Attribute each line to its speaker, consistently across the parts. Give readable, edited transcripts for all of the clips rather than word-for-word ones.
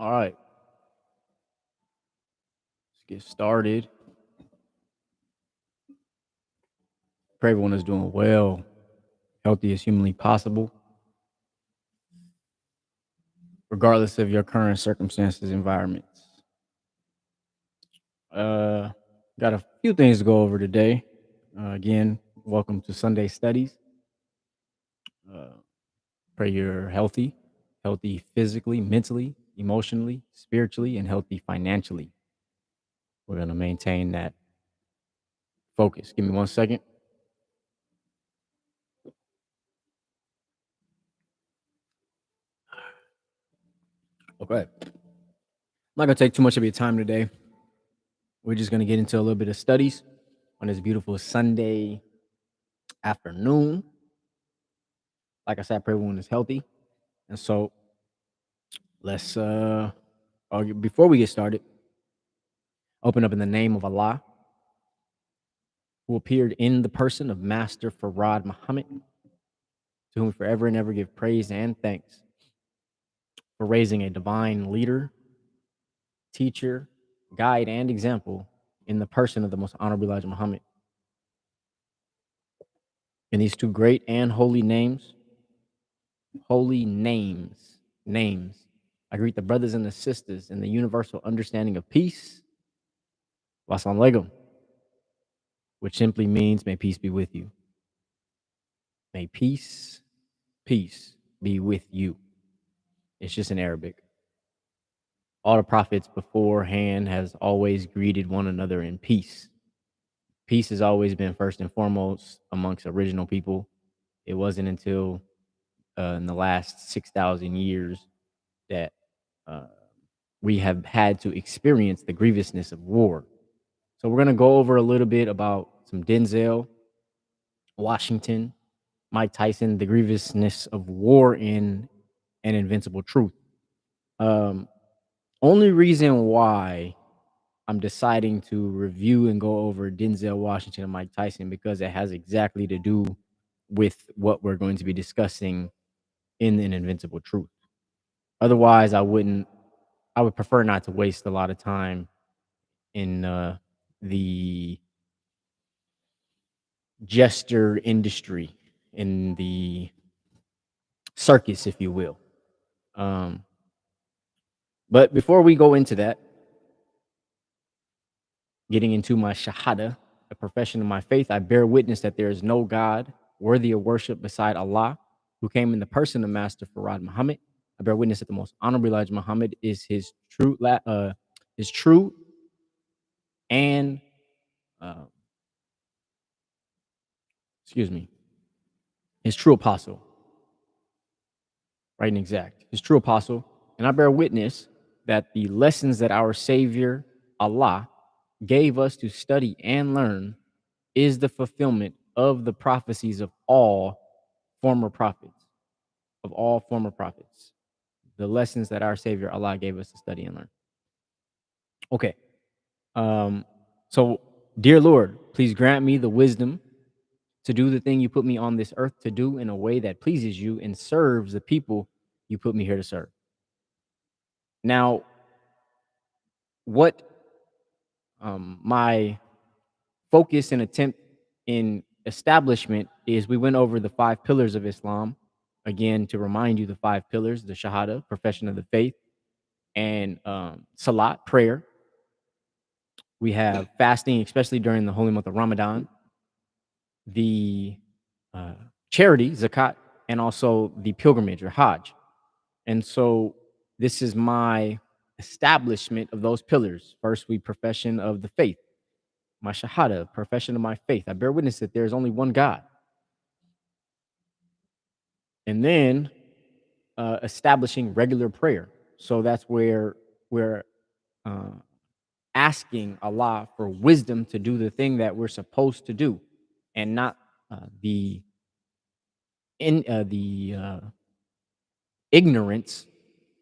Speaker 1: All right, let's get started. Pray everyone is doing well, healthy as humanly possible, regardless of your current circumstances, environments. Uh, got a few things to go over today. Again, welcome to Sunday Studies. Uh, Pray you're healthy physically, mentally, emotionally, spiritually, and healthy financially. We're going to maintain that focus. Give me 1 second. Okay. I'm not going to take too much of your time today. We're just going to get into a little bit of studies on this beautiful Sunday afternoon. Like I said, I pray everyone is healthy. And so let's before we get started, open up in the name of Allah, who appeared in the person of Master Farad Muhammad, to whom we forever and ever give praise and thanks for raising a divine leader, teacher, guide, and example in the person of the most honorable Elijah Muhammad. In these two great and holy names, I greet the brothers and the sisters in the universal understanding of peace. Wassalamu alaikum, which simply means may peace be with you. May peace be with you. It's just in Arabic. All the prophets beforehand has always greeted one another in peace. Peace has always been first and foremost amongst original people. It wasn't until in the last 6,000 years that uh, we have had to experience the grievousness of war. So we're going to go over a little bit about some Denzel, Washington, Mike Tyson, the grievousness of war in an Invincible Truth. Um, Only reason why I'm deciding to review and go over Denzel Washington and Mike Tyson because it has exactly to do with what we're going to be discussing in an Invincible Truth. Otherwise, I would prefer not to waste a lot of time in the jester industry, in the circus, if you will. Um, but before we go into that, getting into my shahada, a profession of my faith, I bear witness that there is no God worthy of worship beside Allah, who came in the person of Master Farad Muhammad. I bear witness that the most honorable Elijah Muhammad is his true and uh, excuse me, his true apostle, right and exact, his true apostle. And I bear witness that the lessons that our Savior Allah gave us to study and learn is the fulfillment of the prophecies of all former prophets, the lessons that our Savior Allah gave us to study and learn. Okay. Um, so, dear Lord, please grant me the wisdom to do the thing you put me on this earth to do in a way that pleases you and serves the people you put me here to serve. Now, what my focus and attempt in establishment is we went over the 5 pillars of Islam. Again, to remind you, the 5 pillars: the Shahada, profession of the faith, and Salat, prayer. We have fasting, especially during the holy month of Ramadan, the uh, charity, zakat, and also the pilgrimage or Hajj. And so this is my establishment of those pillars. First, we profession of the faith, my shahada, profession of my faith. I bear witness that there is only one God. And then establishing regular prayer. So that's where we're uh, asking Allah for wisdom to do the thing that we're supposed to do, and not the ignorance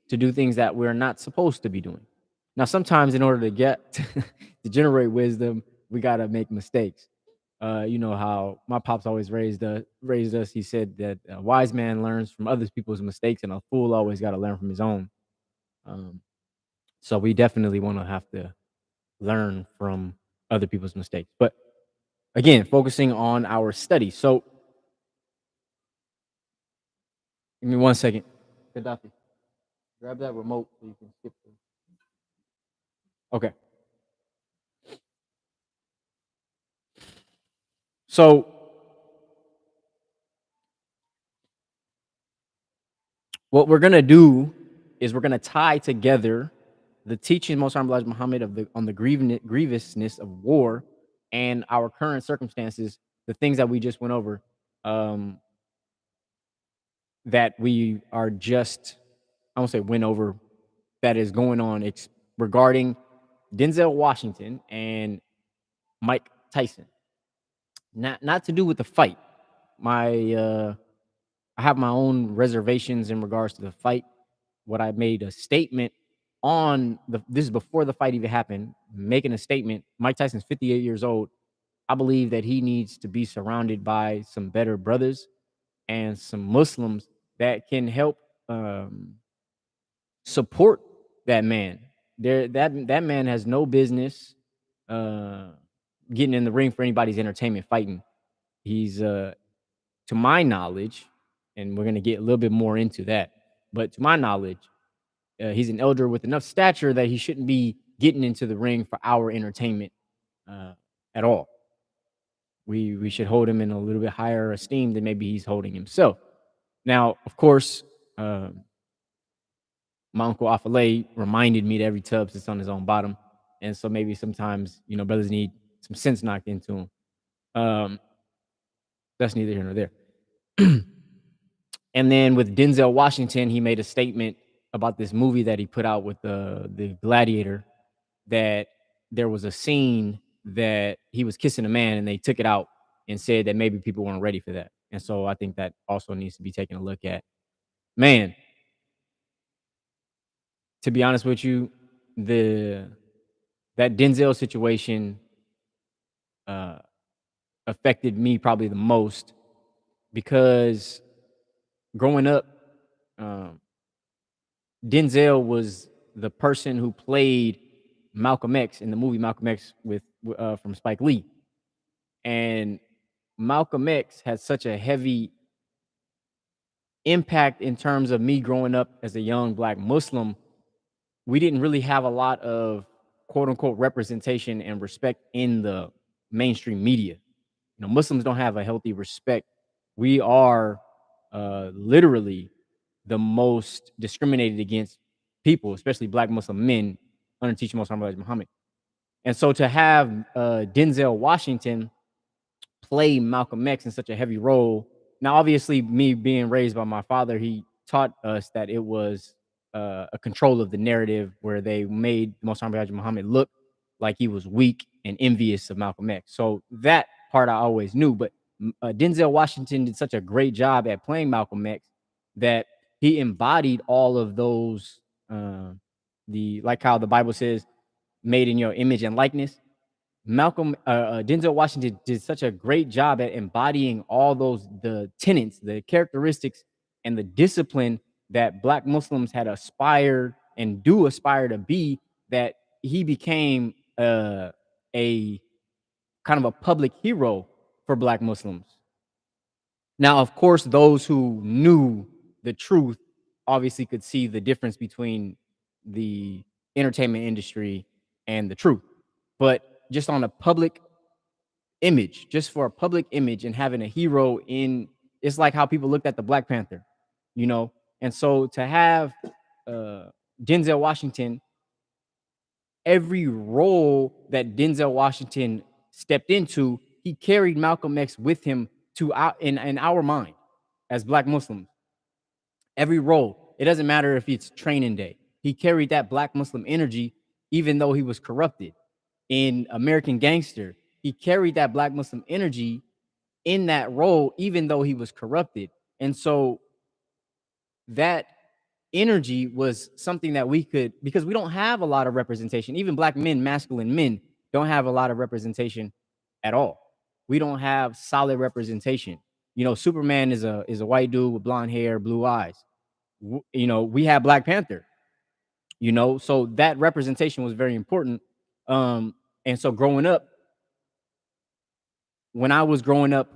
Speaker 1: to do things that we're not supposed to be doing. Now, sometimes in order to get to generate wisdom, we got to make mistakes. You know how my pops always raised us. He said that a wise man learns from other people's mistakes, and a fool always got to learn from his own. Um, So we definitely want to have to learn from other people's mistakes. But again, focusing on our study. So give me 1 second. Gaddafi, grab that remote so you can skip through. Okay. So what we're gonna do is we're gonna tie together the teaching Most Honorable Elijah Muhammad of the on the grievousness of war and our current circumstances, the things that we just went over, um, that we are just I won't say went over that is going on regarding Denzel Washington and Mike Tyson. Not to do with the fight. My I have my own reservations in regards to the fight. What I made a statement on this is before the fight even happened, making a statement. Mike Tyson's 58 years old. I believe that he needs to be surrounded by some better brothers and some Muslims that can help um, support that man. That man has no business uh, getting in the ring for anybody's entertainment fighting. He's to my knowledge, and we're gonna get a little bit more into that. But to my knowledge, he's an elder with enough stature that he shouldn't be getting into the ring for our entertainment uh, at all. We should hold him in a little bit higher esteem than maybe he's holding himself. Now, of course, my uncle Afale reminded me that every tub sits on his own bottom, and so maybe sometimes brothers need some sense knocked into them. That's neither here nor there. And then with Denzel Washington, he made a statement about this movie that he put out with the Gladiator, that there was a scene that he was kissing a man and they took it out and said that maybe people weren't ready for that. And so I think that also needs to be taken a look at. Man, to be honest with you, the that Denzel situation uh, affected me probably the most because growing up, um, Denzel was the person who played Malcolm X in the movie Malcolm X from Spike Lee, and Malcolm X had such a heavy impact in terms of me growing up as a young black Muslim. We didn't really have a lot of quote unquote representation and respect in the mainstream media. Muslims don't have a healthy respect. We are literally the most discriminated against people, especially black Muslim men, under teaching Most Honorable Elijah Muhammad. And so to have Denzel Washington play Malcolm X in such a heavy role. Now, obviously, me being raised by my father, he taught us that it was a control of the narrative where they made the Most Honorable Elijah Muhammad look like he was weak and envious of Malcolm X. So that part I always knew. But Denzel Washington did such a great job at playing Malcolm X that he embodied all of those, like how the Bible says, made in your image and likeness. Denzel Washington did such a great job at embodying all the tenets, the characteristics, and the discipline that Black Muslims had aspired and do aspire to be. That he became a kind of a public hero for Black Muslims. Now, of course, those who knew the truth obviously could see the difference between the entertainment industry and the truth. But just on a public image, just for a public image and having a hero in, it's like how people looked at the Black Panther, you know? And so to have uh, Denzel Washington, every role that Denzel Washington stepped into, he carried Malcolm X with him to in our mind as Black Muslims. Every role, it doesn't matter if it's training day, he carried that Black Muslim energy, even though he was corrupted. In American Gangster, he carried that Black Muslim energy in that role, even though he was corrupted. And so that energy was something that we could, because we don't have a lot of representation. Even Black men, masculine men, don't have a lot of representation at all. We don't have solid representation. Superman is a white dude with blonde hair, blue eyes. We have Black Panther. you know? So that representation was very important. And so growing up, when I was growing up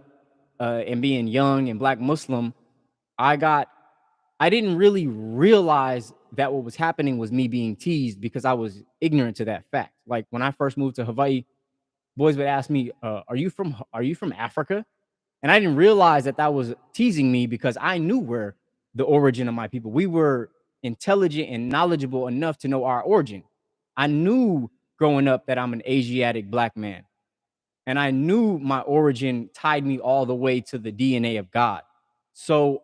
Speaker 1: and being young and Black Muslim, I got I didn't really realize that what was happening was me being teased because I was ignorant to that fact. Like when I first moved to Hawaii, boys would ask me, are you from Africa?" And I didn't realize that that was teasing me because I knew where the origin of my people. We were intelligent and knowledgeable enough to know our origin. I knew growing up that I'm an Asiatic Black man, and I knew my origin tied me all the way to the DNA of God. So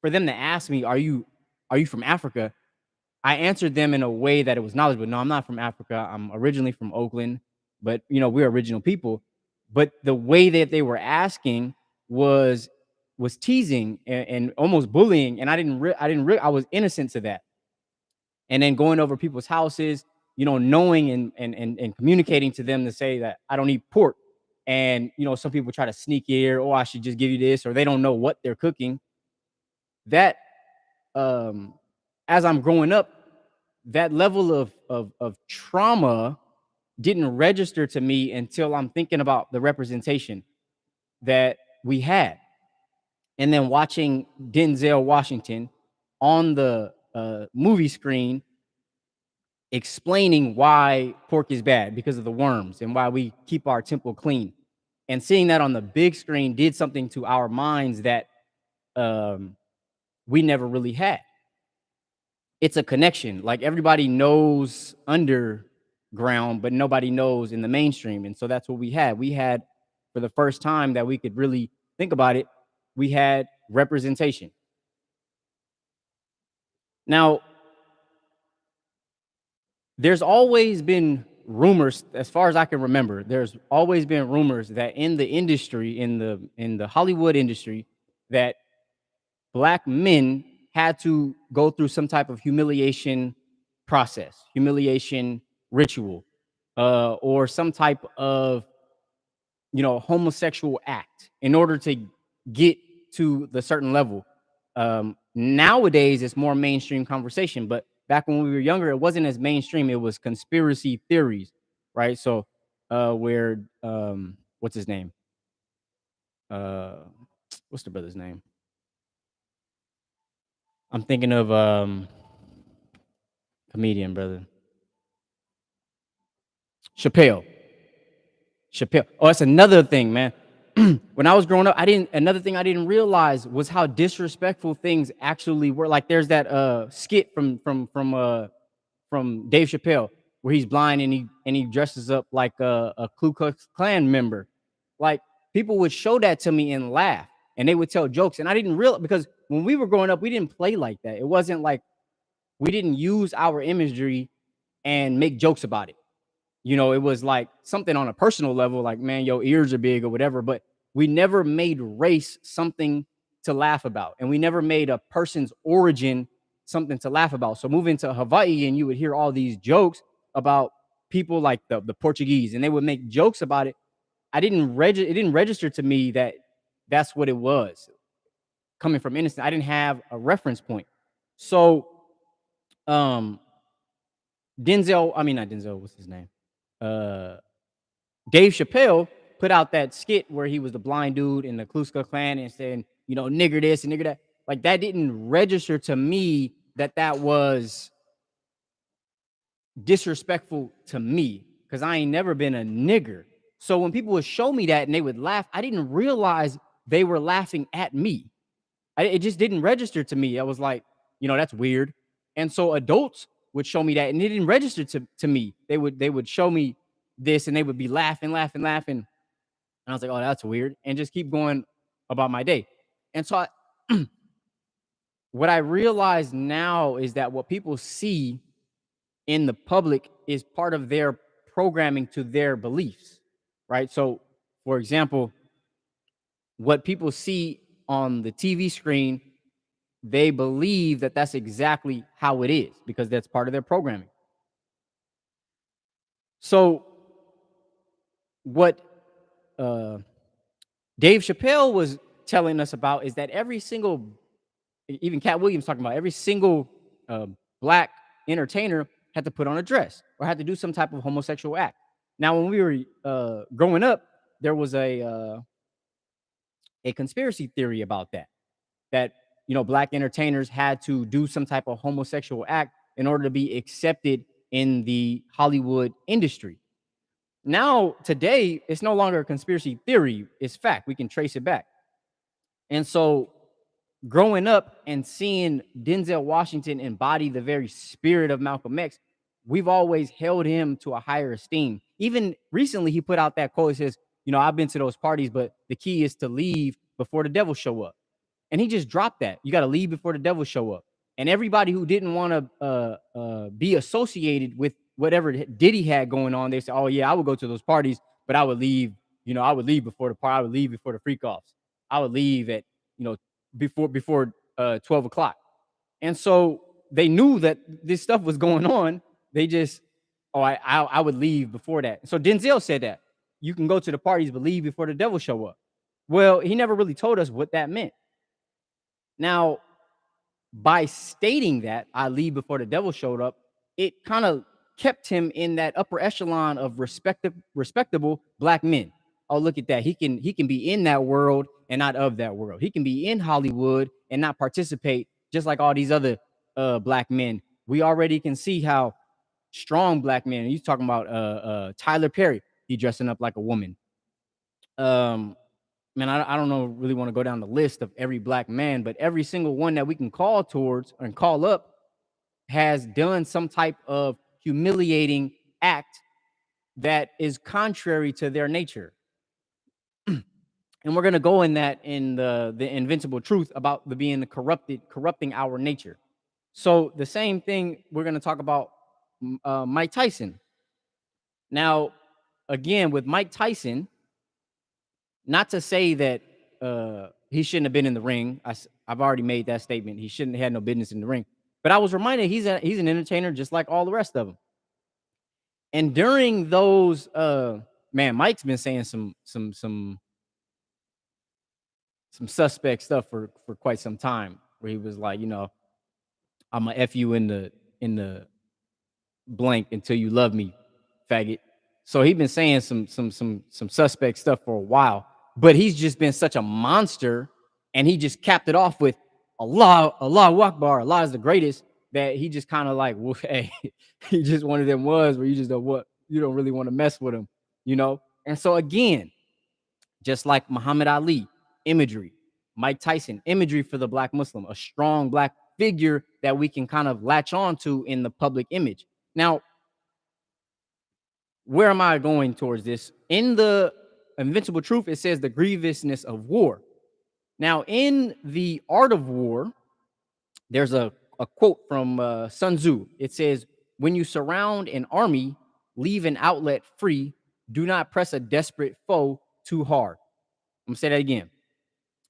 Speaker 1: for them to ask me, are you from Africa?" I answered them in a way that it was knowledgeable. No, I'm not from Africa. I'm originally from Oakland, but you know, we're original people. But the way that they were asking was teasing and almost bullying, and I was innocent to that. And then going over people's houses, you know, knowing and communicating to them to say that I don't eat pork. And you know, some people try to sneak here, oh, I should just give you this, or they don't know what they're cooking. That um as I'm growing up, that level of trauma didn't register to me until I'm thinking about the representation that we had. And then watching Denzel Washington on the movie screen explaining why pork is bad because of the worms and why we keep our temple clean. And seeing that on the big screen did something to our minds that um, we never really had. It's a connection. Like everybody knows underground, but nobody knows in the mainstream. And so that's what we had. We had, for the first time that we could really think about it, we had representation. Now, there's always been rumors, as far as I can remember, there's always been rumors that in the industry, in the Hollywood industry, that Black men had to go through some type of humiliation process, humiliation ritual, or some type of, you know, homosexual act in order to get to the certain level. Nowadays, it's more mainstream conversation, but back when we were younger, it wasn't as mainstream. It was conspiracy theories, right? So, where what's his name? Uh, what's the brother's name? I'm thinking of comedian brother Chappelle. Chappelle. Oh, that's another thing, man. When I was growing up, another thing I didn't realize was how disrespectful things actually were. Like there's that skit from Dave Chappelle where he's blind and he dresses up like a Ku Klux Klan member. Like people would show that to me and laugh and they would tell jokes. And I didn't realize, because when we were growing up, we didn't play like that. It wasn't like we didn't use our imagery and make jokes about it. You know, it was like something on a personal level, like, man, your ears are big or whatever, but we never made race something to laugh about. And we never made a person's origin something to laugh about. So moving to Hawaii and you would hear all these jokes about people like the Portuguese, and they would make jokes about it. It didn't register to me that that's what it was coming from innocent. I didn't have a reference point. So um Denzel, I mean not Denzel, what's his name? Uh Dave Chappelle put out that skit where he was the blind dude in the Ku Klux Klan and saying, you know, nigger this and nigger that. Like that didn't register to me that that was disrespectful to me because I ain't never been a nigger. So when people would show me that and they would laugh, I didn't realize they were laughing at me. It just didn't register to me. I was like, you know, that's weird. And so adults would show me that and it didn't register to me. They would show me this and they would be laughing, laughing, laughing. And I was like, oh, that's weird. And just keep going about my day. And so what I realize now is that what people see in the public is part of their programming to their beliefs, right? So, for example, what people see on the TV screen, they believe that that's exactly how it is because that's part of their programming. So, what uh, Dave Chappelle was telling us about is that every single, even Cat Williams talking about every single Black entertainer had to put on a dress or had to do some type of homosexual act. Now, when we were growing up, there was a conspiracy theory about that black entertainers had to do some type of homosexual act in order to be accepted in the Hollywood industry. Now, today, it's no longer a conspiracy theory, it's fact. We can trace it back. And so, growing up and seeing Denzel Washington embody the very spirit of Malcolm X, we've always held him to a higher esteem. Even recently, he put out that quote. He says, I've been to those parties, but the key is to leave before the devil show up. And he just dropped that. You got to leave before the devil show up. And everybody who didn't want to be associated with whatever Diddy had going on, they said, "Oh yeah, I would go to those parties, but I would leave. I would leave before the party. I would leave before the freak offs. I would leave at before 12 o'clock." And so they knew that this stuff was going on. They just, I would leave before that. So Denzel said that you can go to the parties, but leave before the devil show up. Well, he never really told us what that meant. Now, by stating that I leave before the devil showed up, it kind of kept him in that upper echelon of respectable black men. Oh, look at that. He can be in that world and not of that world. He can be in Hollywood and not participate just like all these other black men. We already can see how strong black men. He's talking about Tyler Perry. He dressing up like a woman. Man, I don't know, really want to go down the list of every black man, but every single one that we can call towards and call up has done some type of humiliating act that is contrary to their nature. And we're going to go in that in the Invincible Truth about the corrupting our nature. So the same thing we're going to talk about Mike Tyson. Now, again, with Mike Tyson, not to say that he shouldn't have been in the ring. I've already made that statement. He shouldn't have had no business in the ring. But I was reminded he's an entertainer just like all the rest of them. And during those, man, Mike's been saying some suspect stuff for quite some time, where he was like, I'm gonna F you in the blank until you love me, faggot. So he's been saying some suspect stuff for a while, but he's just been such a monster, and he just capped it off with Allah Akbar, Allah is the greatest, that he just kind of like, well, hey, he just one of them was where you just you don't really want to mess with him, And so again, just like Muhammad Ali, imagery, Mike Tyson, imagery for the black Muslim, a strong black figure that we can kind of latch on to in the public image. Now, where am I going towards this? In the Invincible Truth, it says the grievousness of war. Now, in the Art of War, there's a quote from Sun Tzu. It says, when you surround an army, leave an outlet free. Do not press a desperate foe too hard. I'm going to say that again.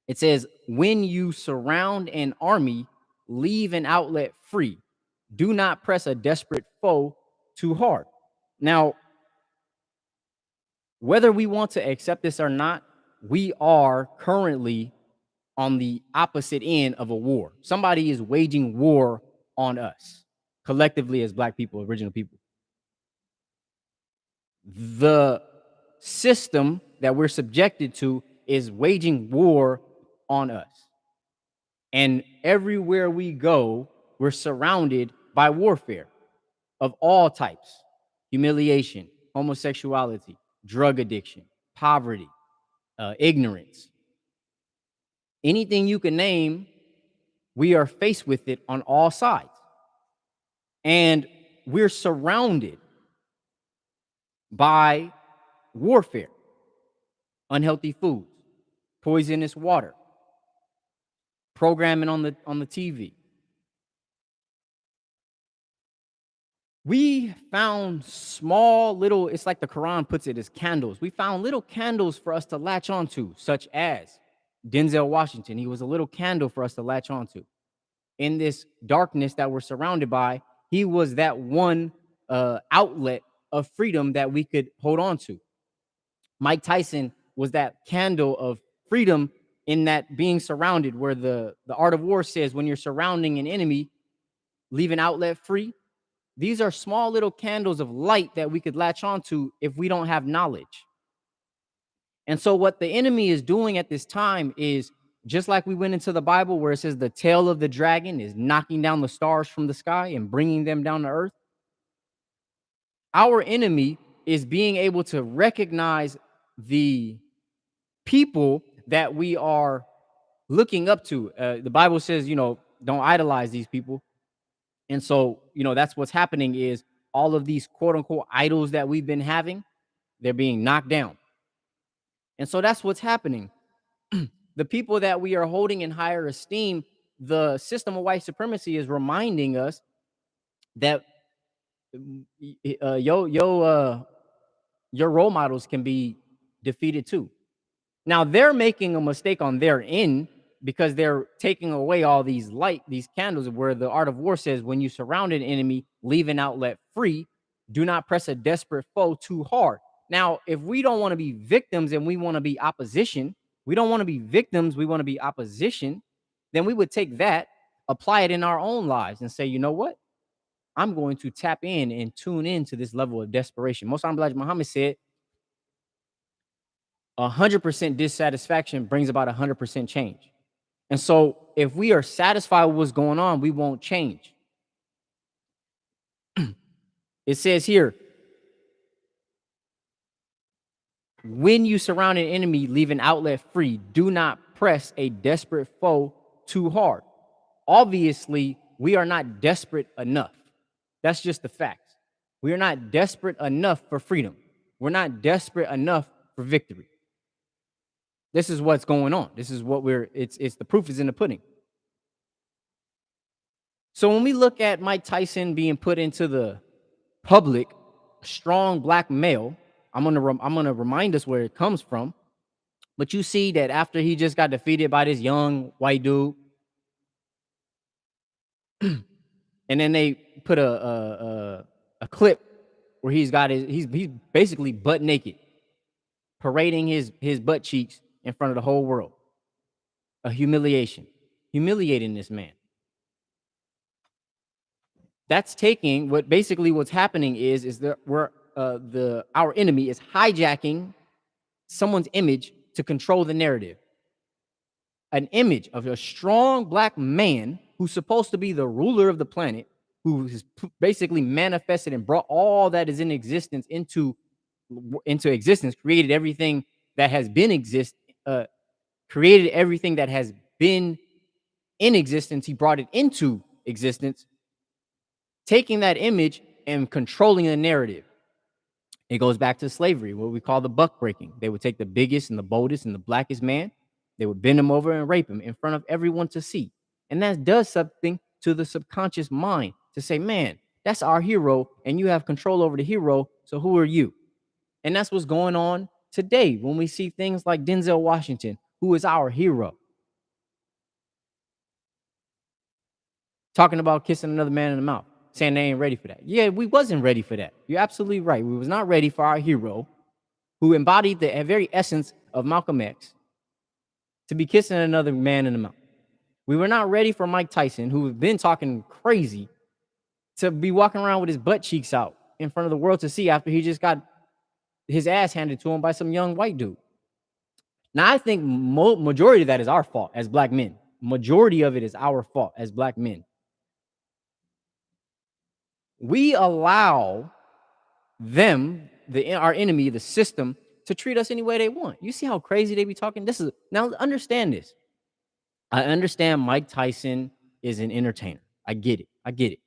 Speaker 1: It says, when you surround an army, leave an outlet free. Do not press a desperate foe too hard. Now, whether we want to accept this or not, we are currently on the opposite end of a war. Somebody is waging war on us, collectively as black people, original people. The system that we're subjected to is waging war on us. And everywhere we go, we're surrounded by warfare of all types: humiliation, homosexuality, drug addiction, poverty, ignorance. Anything you can name, we are faced with it on all sides. And we're surrounded by warfare, unhealthy foods, poisonous water, programming on the TV. We found small little, it's like the Quran puts it, as candles. We found little candles for us to latch onto, such as Denzel Washington. He was a little candle for us to latch onto. In this darkness that we're surrounded by, he was that one outlet of freedom that we could hold on to. Mike Tyson was that candle of freedom in that being surrounded, where the Art of War says when you're surrounding an enemy, leave an outlet free. These are small little candles of light that we could latch onto if we don't have knowledge. And so what the enemy is doing at this time is, just like we went into the Bible where it says the tail of the dragon is knocking down the stars from the sky and bringing them down to earth. Our enemy is being able to recognize the people that we are looking up to. The Bible says, don't idolize these people. And so, that's what's happening is all of these quote unquote idols that we've been having, they're being knocked down. And so that's what's happening. The people that we are holding in higher esteem, the system of white supremacy is reminding us that your role models can be defeated too. Now they're making a mistake on their end because they're taking away all these candles, where the art of war says, when you surround an enemy, leave an outlet free. Do not press a desperate foe too hard. Now, if we don't want to be victims and we want to be opposition, we don't want to be victims, we want to be opposition, then we would take that, apply it in our own lives and say, you know what? I'm going to tap in and tune into this level of desperation. Most Elijah Muhammad said, 100% dissatisfaction brings about 100% change. And so if we are satisfied with what's going on, we won't change. It says here, when you surround an enemy, leave an outlet free. Do not press a desperate foe too hard. Obviously, we are not desperate enough. That's just the facts. We are not desperate enough for freedom. We're not desperate enough for victory. This is what's going on. This is what it's the proof is in the pudding. So when we look at Mike Tyson being put into the public, strong black male, I'm gonna remind us where it comes from. But you see that after he just got defeated by this young white dude, and then they put a clip where he's basically butt naked, parading his butt cheeks in front of the whole world. A humiliating this man. That's taking what's happening is that our enemy is hijacking someone's image to control the narrative. An image of a strong black man who's supposed to be the ruler of the planet, who has basically manifested and brought all that is in existence into existence, created everything that has been created everything that has been in existence. He brought it into existence, taking that image and controlling the narrative. It goes back to slavery, what we call the buck breaking. They would take the biggest and the boldest and the blackest man, they would bend him over and rape him in front of everyone to see. And that does something to the subconscious mind to say, man, that's our hero, and you have control over the hero, so who are you? And that's what's going on today when we see things like Denzel Washington, who is our hero, talking about kissing another man in the mouth, saying they ain't ready for that. Yeah, we wasn't ready for that. You're absolutely right. We was not ready for our hero, who embodied the very essence of Malcolm X, to be kissing another man in the mouth. We were not ready for Mike Tyson, who has been talking crazy, to be walking around with his butt cheeks out in front of the world to see after he just got his ass handed to him by some young white dude. Now, I think majority of that is our fault as black men. Majority of it is our fault as black men. We allow them, our enemy, the system, to treat us any way they want. You see how crazy they be talking? Now understand this. I understand Mike Tyson is an entertainer. I get it.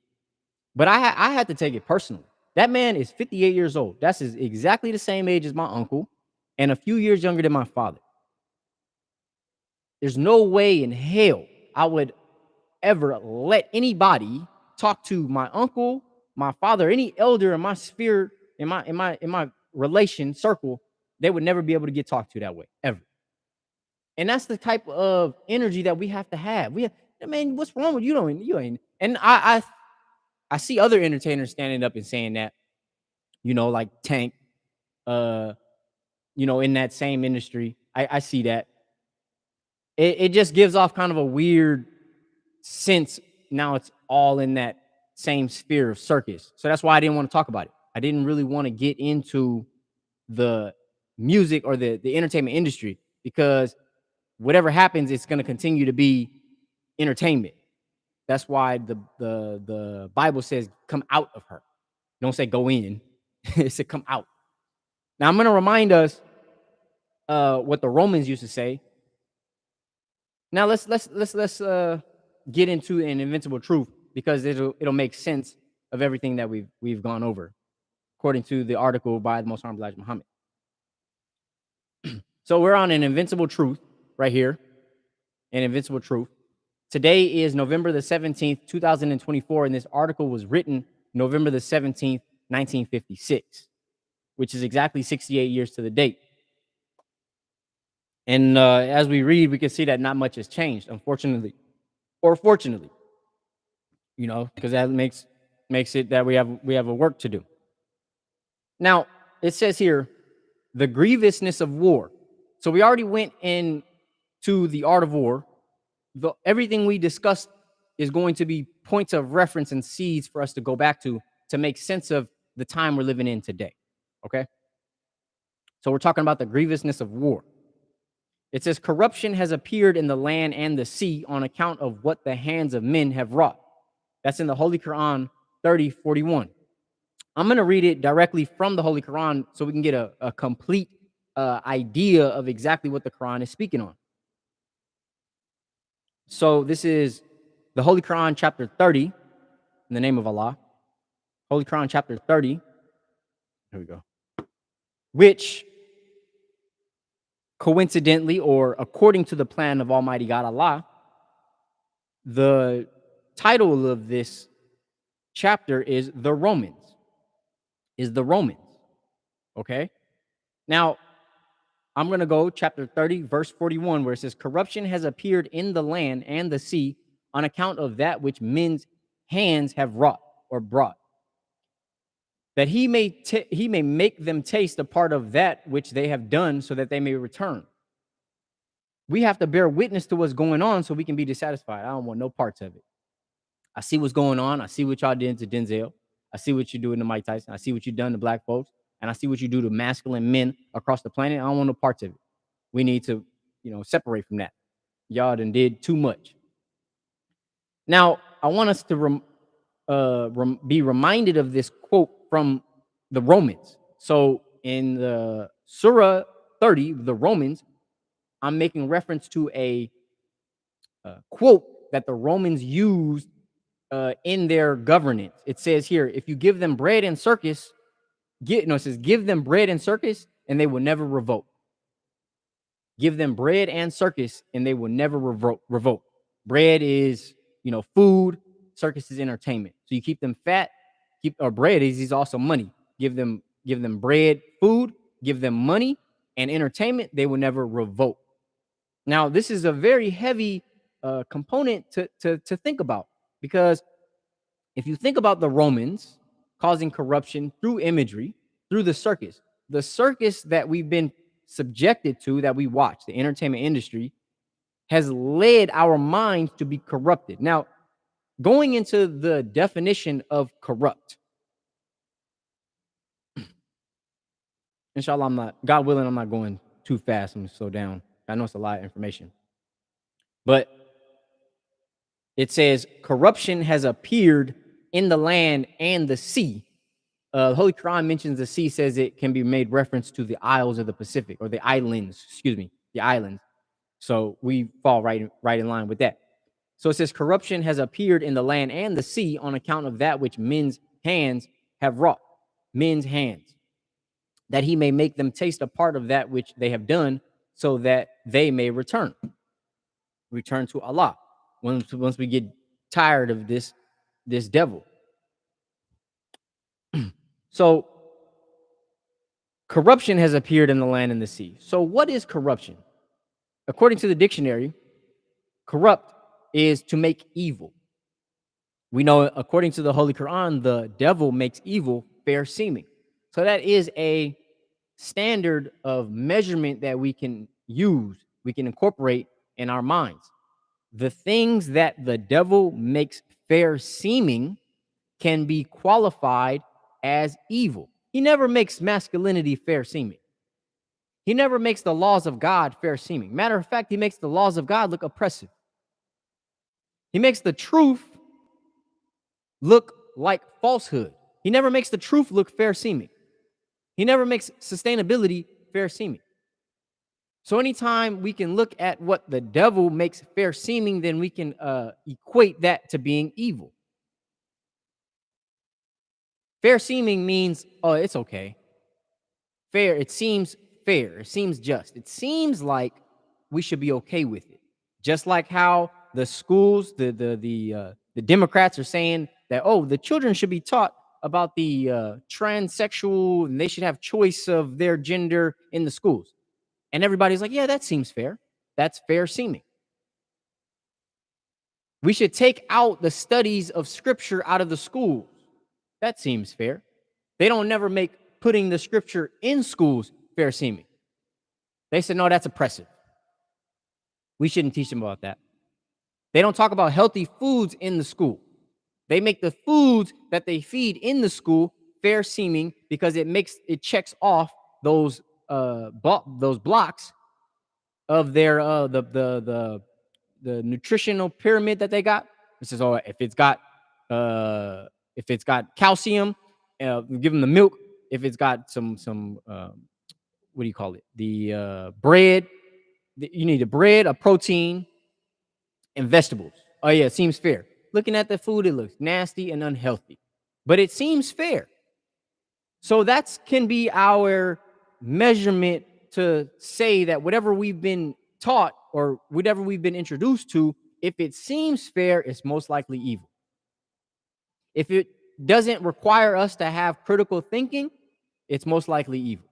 Speaker 1: But I had to take it personally. That man is 58 years old. That's exactly the same age as my uncle and a few years younger than my father. There's no way in hell I would ever let anybody talk to my uncle, my father, any elder in my sphere, in my relation circle. They would never be able to get talked to that way, ever. And that's the type of energy that we have to have. Man, what's wrong with you? You ain't. And I see other entertainers standing up and saying that, like Tank, in that same industry. I see that. It just gives off kind of a weird sense. Now it's all in that same sphere of circus. So that's why I didn't want to talk about it. I didn't really want to get into the music or the entertainment industry, because whatever happens, it's going to continue to be entertainment. That's why the Bible says, "Come out of her." Don't say go in. It said come out. Now I'm going to remind us what the Romans used to say. Now let's get into an invincible truth, because it'll make sense of everything that we've gone over, according to the article by the Most Honorable Elijah Muhammad. So we're on an invincible truth right here, an invincible truth. Today is November the 17th, 2024, and this article was written November the 17th, 1956, which is exactly 68 years to the date. And as we read, we can see that not much has changed, unfortunately, or fortunately, because that makes it that we have a work to do. Now, it says here, the grievousness of war. So we already went into the art of war. Everything we discussed is going to be points of reference and seeds for us to go back to make sense of the time we're living in today. Okay? So we're talking about the grievousness of war. It says, corruption has appeared in the land and the sea on account of what the hands of men have wrought. That's in the Holy Quran 30:41. I'm going to read it directly from the Holy Quran so we can get a complete idea of exactly what the Quran is speaking on. So this is the Holy Quran chapter 30, in the name of Allah. Holy Quran chapter 30. Here we go. Which, coincidentally, or according to the plan of Almighty God Allah, the title of this chapter is The Romans. Okay? Now, I'm going to go chapter 30, verse 41, where it says, corruption has appeared in the land and the sea on account of that which men's hands have wrought or brought, that he may make them taste a part of that which they have done, so that they may return. We have to bear witness to what's going on so we can be dissatisfied. I don't want no parts of it. I see what's going on. I see what y'all did to Denzel. I see what you're doing to Mike Tyson. I see what you've done to black folks. And I see what you do to masculine men across the planet. I don't want no parts of it. We need to, separate from that. Y'all done did too much. Now, I want us to be reminded of this quote from the Romans. So in the Surah 30, the Romans, I'm making reference to a quote that the Romans used in their governance. It says here, if you give them bread and circus, it says give them bread and circus and they will never revolt. Give them bread and circus and they will never revolt. Bread is, food. Circus is entertainment. So you keep them fat. Bread is also money. Give them bread, food. Give them money and entertainment. They will never revolt. Now, this is a very heavy component to think about, because if you think about the Romans causing corruption through imagery, through the circus that we've been subjected to, that we watch, the entertainment industry, has led our minds to be corrupted. Now, going into the definition of corrupt, inshallah, God willing, I'm not going too fast. I'm going to slow down. I know it's a lot of information. But it says corruption has appeared in the land and the sea. The Holy Quran mentions the sea, says it can be made reference to the isles of the Pacific, or the islands, the islands. So we fall right in line with that. So it says corruption has appeared in the land and the sea on account of that which men's hands have wrought. Men's hands. That he may make them taste a part of that which they have done, so that they may return. Return to Allah. Once we get tired of this devil. So corruption has appeared in the land and the sea. So what is corruption? According to the dictionary, corrupt is to make evil. We know, according to the Holy Quran, the devil makes evil fair seeming. So that is a standard of measurement that we can use, we can incorporate in our minds. The things that the devil makes fair seeming can be qualified as evil. He never makes masculinity fair seeming. He never makes the laws of God fair seeming. Matter of fact, he makes the laws of God look oppressive. He makes the truth look like falsehood. He never makes the truth look fair seeming. He never makes sustainability fair seeming. So anytime we can look at what the devil makes fair seeming, then we can equate that to being evil. Fair seeming means, oh, it's okay. Fair, it seems fair. It seems just. It seems like we should be okay with it. Just like how the schools, the Democrats are saying that, oh, the children should be taught about the transsexual and they should have choice of their gender in the schools. And everybody's like, yeah, that seems fair. That's fair seeming. We should take out the studies of scripture out of the schools. That seems fair. They don't never make putting the scripture in schools fair seeming. They said, no, that's oppressive. We shouldn't teach them about that. They don't talk about healthy foods in the school. They make the foods that they feed in the school fair seeming because it checks off those blocks of their the nutritional pyramid that they got. It says, oh, if it's got calcium, give them the milk. If it's got some what do you call it? The bread. You need a bread, a protein, and vegetables. Oh yeah, it seems fair. Looking at the food, it looks nasty and unhealthy, but it seems fair. So that can be our measurement to say that whatever we've been taught or whatever we've been introduced to, if it seems fair, it's most likely evil. If it doesn't require us to have critical thinking, it's most likely evil.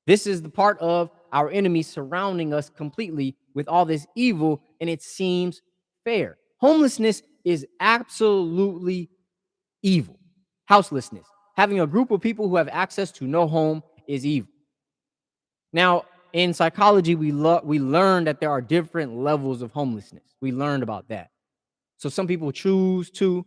Speaker 1: This is the part of our enemy surrounding us completely with all this evil, and it seems fair. Homelessness is absolutely evil. Houselessness, having a group of people who have access to no home, is evil. Now, in psychology, we learned that there are different levels of homelessness. We learned about that. So some people choose to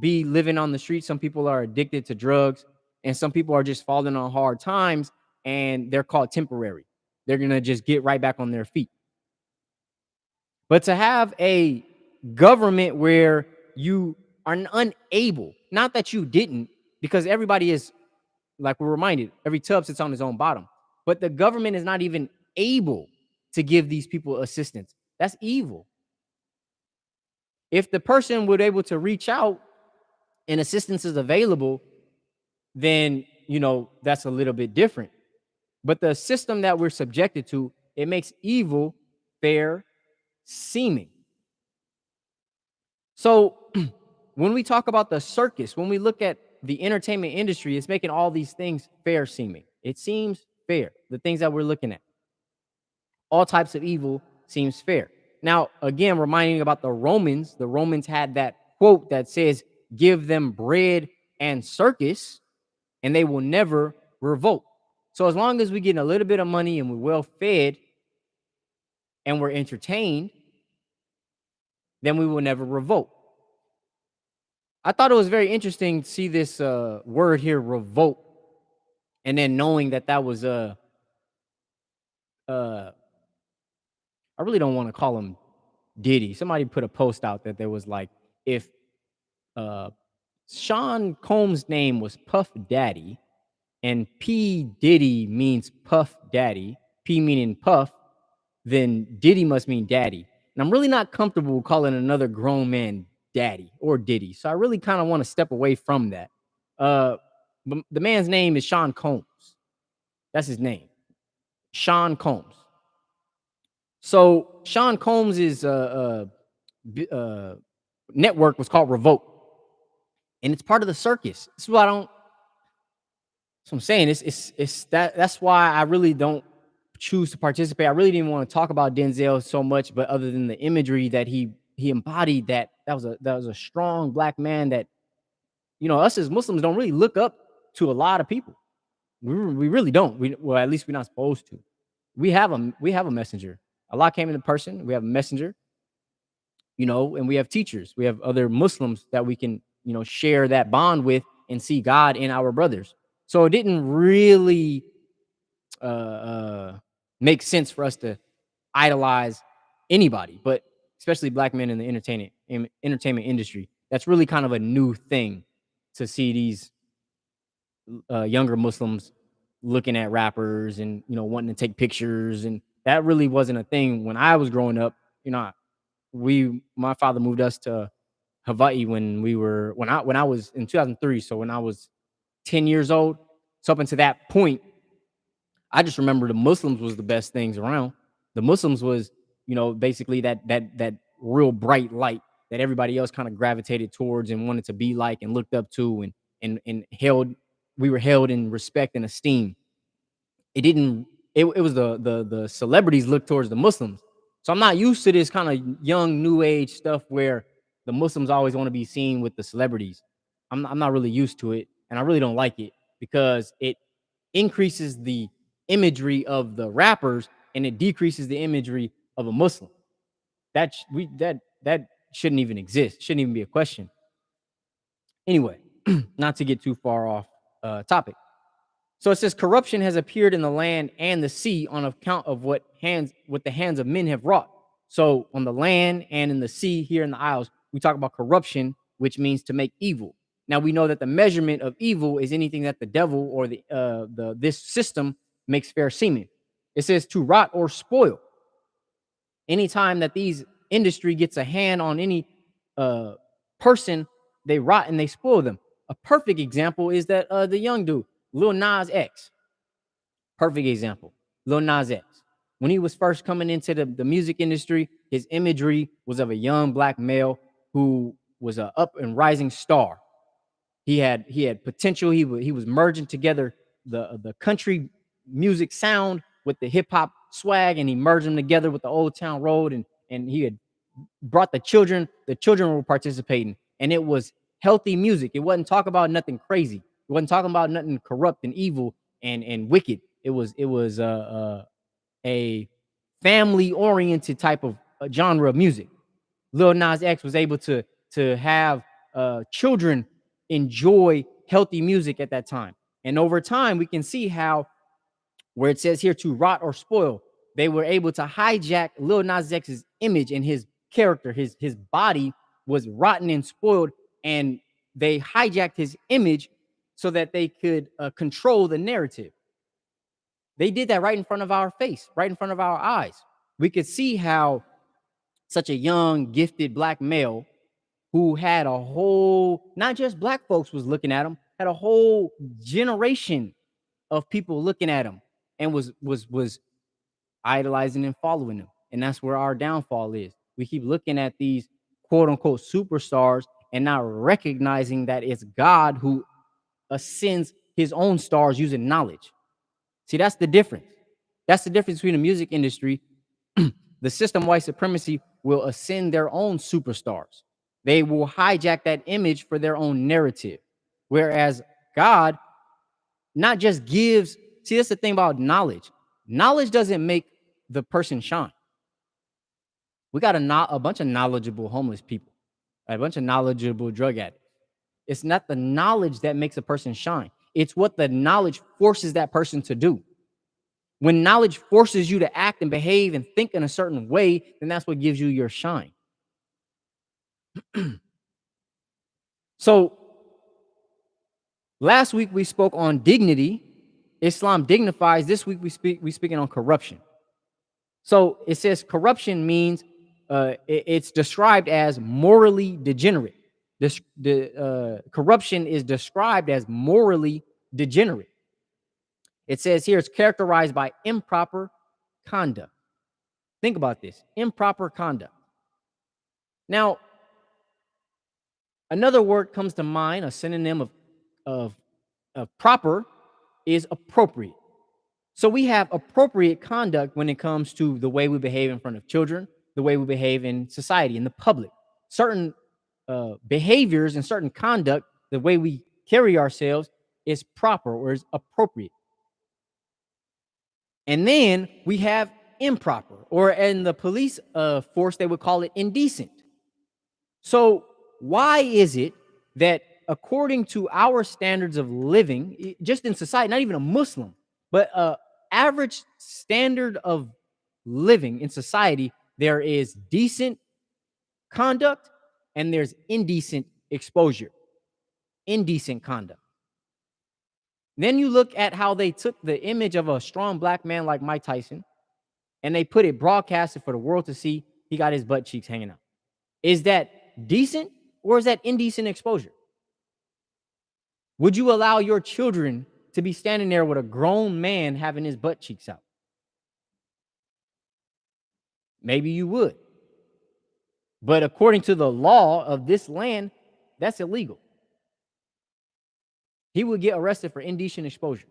Speaker 1: be living on the street. Some people are addicted to drugs, and some people are just falling on hard times, and they're called temporary. They're going to just get right back on their feet. But to have a government where you are unable, not that you didn't, because everybody is, like we're reminded, every tub sits on its own bottom. But the government is not even able to give these people assistance. That's evil. If the person would able to reach out and assistance is available, then, that's a little bit different. But the system that we're subjected to, it makes evil fair seeming. So when we talk about the circus, when we look at the entertainment industry, it's making all these things fair seeming. It seems fair, the things that we're looking at. All types of evil seems fair. Now, again, reminding about the Romans had that quote that says, give them bread and circus, and they will never revolt. So as long as we get a little bit of money and we're well fed and we're entertained, then we will never revolt. I thought it was very interesting to see this word here, revolt, and then knowing that was I really don't want to call him Diddy. Somebody put a post out that there was like, if Sean Combs' name was Puff Daddy, and P. Diddy means Puff Daddy, P meaning Puff, then Diddy must mean daddy. And I'm really not comfortable calling another grown man daddy or Diddy. So I really kind of want to step away from that. But the man's name is Sean Combs. That's his name. Sean Combs. So Sean Combs' network was called Revolt. And it's part of the circus. This is what I'm saying. That's why I really don't choose to participate. I really didn't want to talk about Denzel so much, but other than the imagery that he embodied, that was a strong black man that, us as Muslims don't really look up to a lot of people. We really don't. Well, at least we're not supposed to. We have a messenger. Allah came in person. We have a messenger, and we have teachers. We have other Muslims that we can share that bond with and see God in our brothers. So it didn't really make sense for us to idolize anybody, but especially black men in the entertainment industry. That's really kind of a new thing to see these younger Muslims looking at rappers and wanting to take pictures, and that really wasn't a thing when I was growing up. My father moved us to Hawaii when I was in 2003, so when I was 10 years old. So up until that point, I just remember the Muslims was the best things around. The Muslims was, basically that real bright light that everybody else kind of gravitated towards and wanted to be like and looked up to, and held we were held in respect and esteem. It didn't it was the celebrities looked towards the Muslims. So I'm not used to this kind of young new age stuff where the Muslims always want to be seen with the celebrities. I'm not really used to it, and I really don't like it because it increases the imagery of the rappers and it decreases the imagery of a Muslim. That shouldn't even exist. Shouldn't even be a question. Anyway, not to get too far off topic. So it says corruption has appeared in the land and the sea on account of what the hands of men have wrought. So on the land and in the sea here in the Isles, we talk about corruption, which means to make evil. Now we know that the measurement of evil is anything that the devil or this system makes fair seeming. It says to rot or spoil. Anytime that these industry gets a hand on any person, they rot and they spoil them. A perfect example is that the young dude, Lil Nas X. Perfect example. Lil Nas X. When he was first coming into the music industry, his imagery was of a young black male who was an up and rising star. He had potential. He was merging together the country music sound with the hip hop swag, and he merged them together with the Old Town Road, and he had brought the children. The children were participating, and it was healthy music. It wasn't talking about nothing crazy. It wasn't talking about nothing corrupt and evil and wicked. It was a family oriented type of genre of music. Lil Nas X was able to have children enjoy healthy music at that time. And over time, we can see how, where it says here to rot or spoil, they were able to hijack Lil Nas X's image and his character. His body was rotten and spoiled, and they hijacked his image so that they could control the narrative. They did that right in front of our face, right in front of our eyes. We could see how such a young, gifted black male who had a whole, not just black folks was looking at him, had a whole generation of people looking at him and was idolizing and following him. And that's where our downfall is. We keep looking at these quote unquote superstars and not recognizing that it's God who ascends his own stars using knowledge. See, that's the difference. That's the difference between the music industry. The system white supremacy will ascend their own superstars. They will hijack that image for their own narrative. Whereas God not just gives, see, that's the thing about knowledge. Knowledge doesn't make the person shine. We got a bunch of knowledgeable homeless people, a bunch of knowledgeable drug addicts. It's not the knowledge that makes a person shine. It's what the knowledge forces that person to do. When knowledge forces you to act and behave and think in a certain way, then that's what gives you your shine. So last week we spoke on dignity. Islam dignifies. This week we speaking on corruption. So it says corruption means it's described as morally degenerate. Corruption is described as morally degenerate. It says here it's characterized by improper conduct. Think about this, improper conduct. Now, another word comes to mind, a synonym of proper is appropriate. So we have appropriate conduct when it comes to the way we behave in front of children, the way we behave in society, in the public. Certain behaviors and certain conduct, the way we carry ourselves is proper or is appropriate. And then we have improper, or in the police force, they would call it indecent. So why is it that according to our standards of living, just in society, not even a Muslim, but average standard of living in society, there is decent conduct and there's indecent exposure, indecent conduct. Then you look at how they took the image of a strong black man like Mike Tyson and they put it broadcasted for the world to see. He got his butt cheeks hanging out. Is that decent or is that indecent exposure? Would you allow your children to be standing there with a grown man having his butt cheeks out? Maybe you would. But according to the law of this land, that's illegal. He would get arrested for indecent exposure.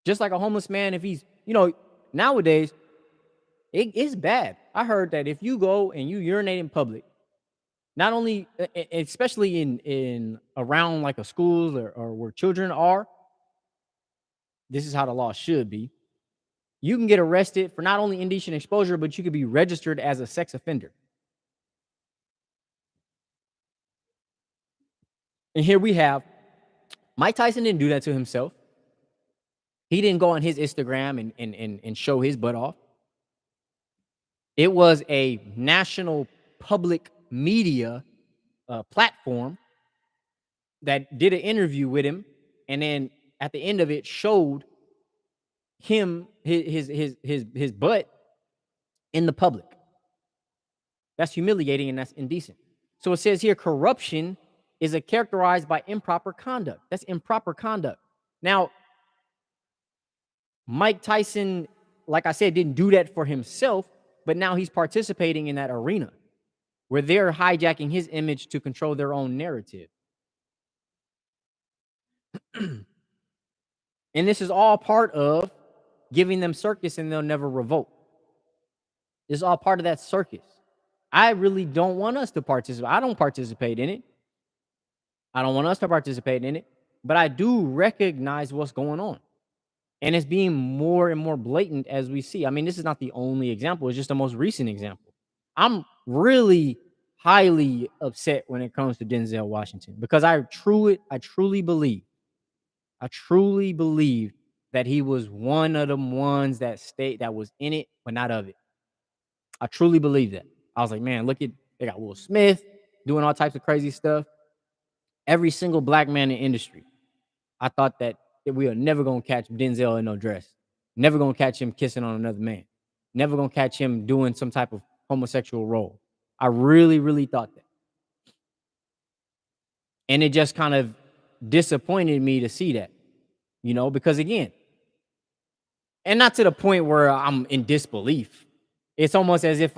Speaker 1: Just like a homeless man, if he's, nowadays, it's bad. I heard that if you go and you urinate in public, not only, especially in around like a school or where children are, this is how the law should be. You can get arrested for not only indecent exposure, but you could be registered as a sex offender. And here we have Mike Tyson didn't do that to himself. He didn't go on his Instagram and show his butt off. It was a national public media platform that did an interview with him, and then at the end of it showed him his butt in the public. That's humiliating and that's indecent. So it says here, corruption is characterized by improper conduct. That's improper conduct. Now, Mike Tyson, like I said, didn't do that for himself, but now he's participating in that arena where they're hijacking his image to control their own narrative. And this is all part of giving them circus and they'll never revolt. This is all part of that circus. I really don't want us to participate. I don't participate in it. I don't want us to participate in it, but I do recognize what's going on. And it's being more and more blatant as we see. I mean, this is not the only example. It's just the most recent example. I'm really highly upset when it comes to Denzel Washington because I truly believe that he was one of them ones that was in it, but not of it. I truly believe that. I was like, man, they got Will Smith doing all types of crazy stuff. Every single black man in the industry. I thought that we are never going to catch Denzel in no dress. Never going to catch him kissing on another man. Never going to catch him doing some type of homosexual role. I really, really thought that. And it just kind of disappointed me to see that, because again, and not to the point where I'm in disbelief. It's almost as if,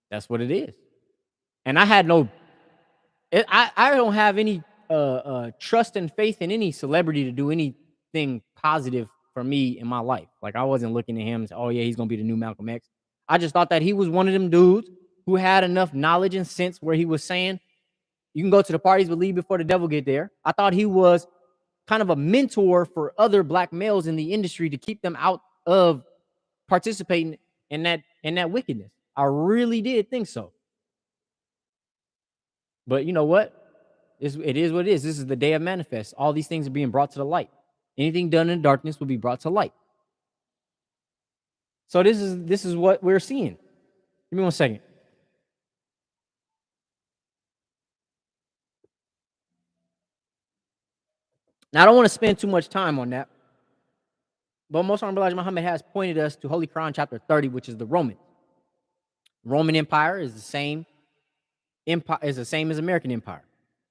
Speaker 1: that's what it is. And I had I don't have any trust and faith in any celebrity to do anything positive for me in my life. Like I wasn't looking at him and say, oh yeah, he's gonna be the new Malcolm X. I just thought that he was one of them dudes who had enough knowledge and sense where he was saying, you can go to the parties, but leave before the devil get there. I thought he was kind of a mentor for other black males in the industry to keep them out of participating in that wickedness. I really did think so. But you know what? It is what it is. This is the day of manifest. All these things are being brought to the light. Anything done in darkness will be brought to light. So this is what we're seeing. Give me 1 second. Now I don't want to spend too much time on that, but Most Honorable Elijah Muhammad has pointed us to Holy Quran chapter 30, which is the Roman Empire is the same empire is the same as American Empire.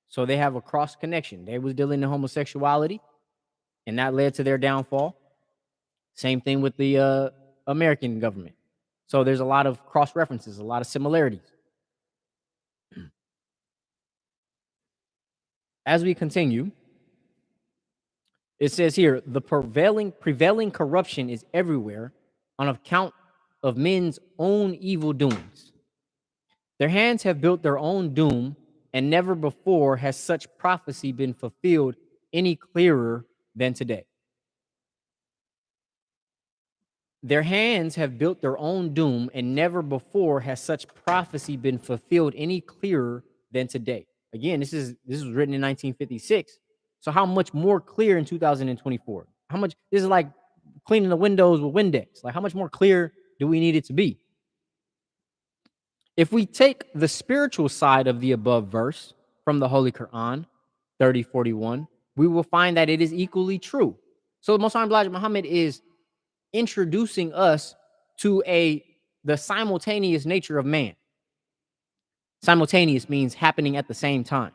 Speaker 1: So they have a cross connection. They was dealing in homosexuality, and that led to their downfall. Same thing with the American government. So there's a lot of cross references, a lot of similarities. As we continue, it says here, the prevailing corruption is everywhere on account of men's own evil doings. Their hands have built their own doom, and never before has such prophecy been fulfilled any clearer than today. Their hands have built their own doom, and never before has such prophecy been fulfilled any clearer than today. Again, this was written in 1956. So how much more clear in 2024? How much this is like cleaning the windows with Windex. Like how much more clear do we need it to be? If we take the spiritual side of the above verse from the Holy Quran, 30:41, we will find that it is equally true. So the Most High Elijah Muhammad is introducing us to the simultaneous nature of man. Simultaneous means happening at the same time.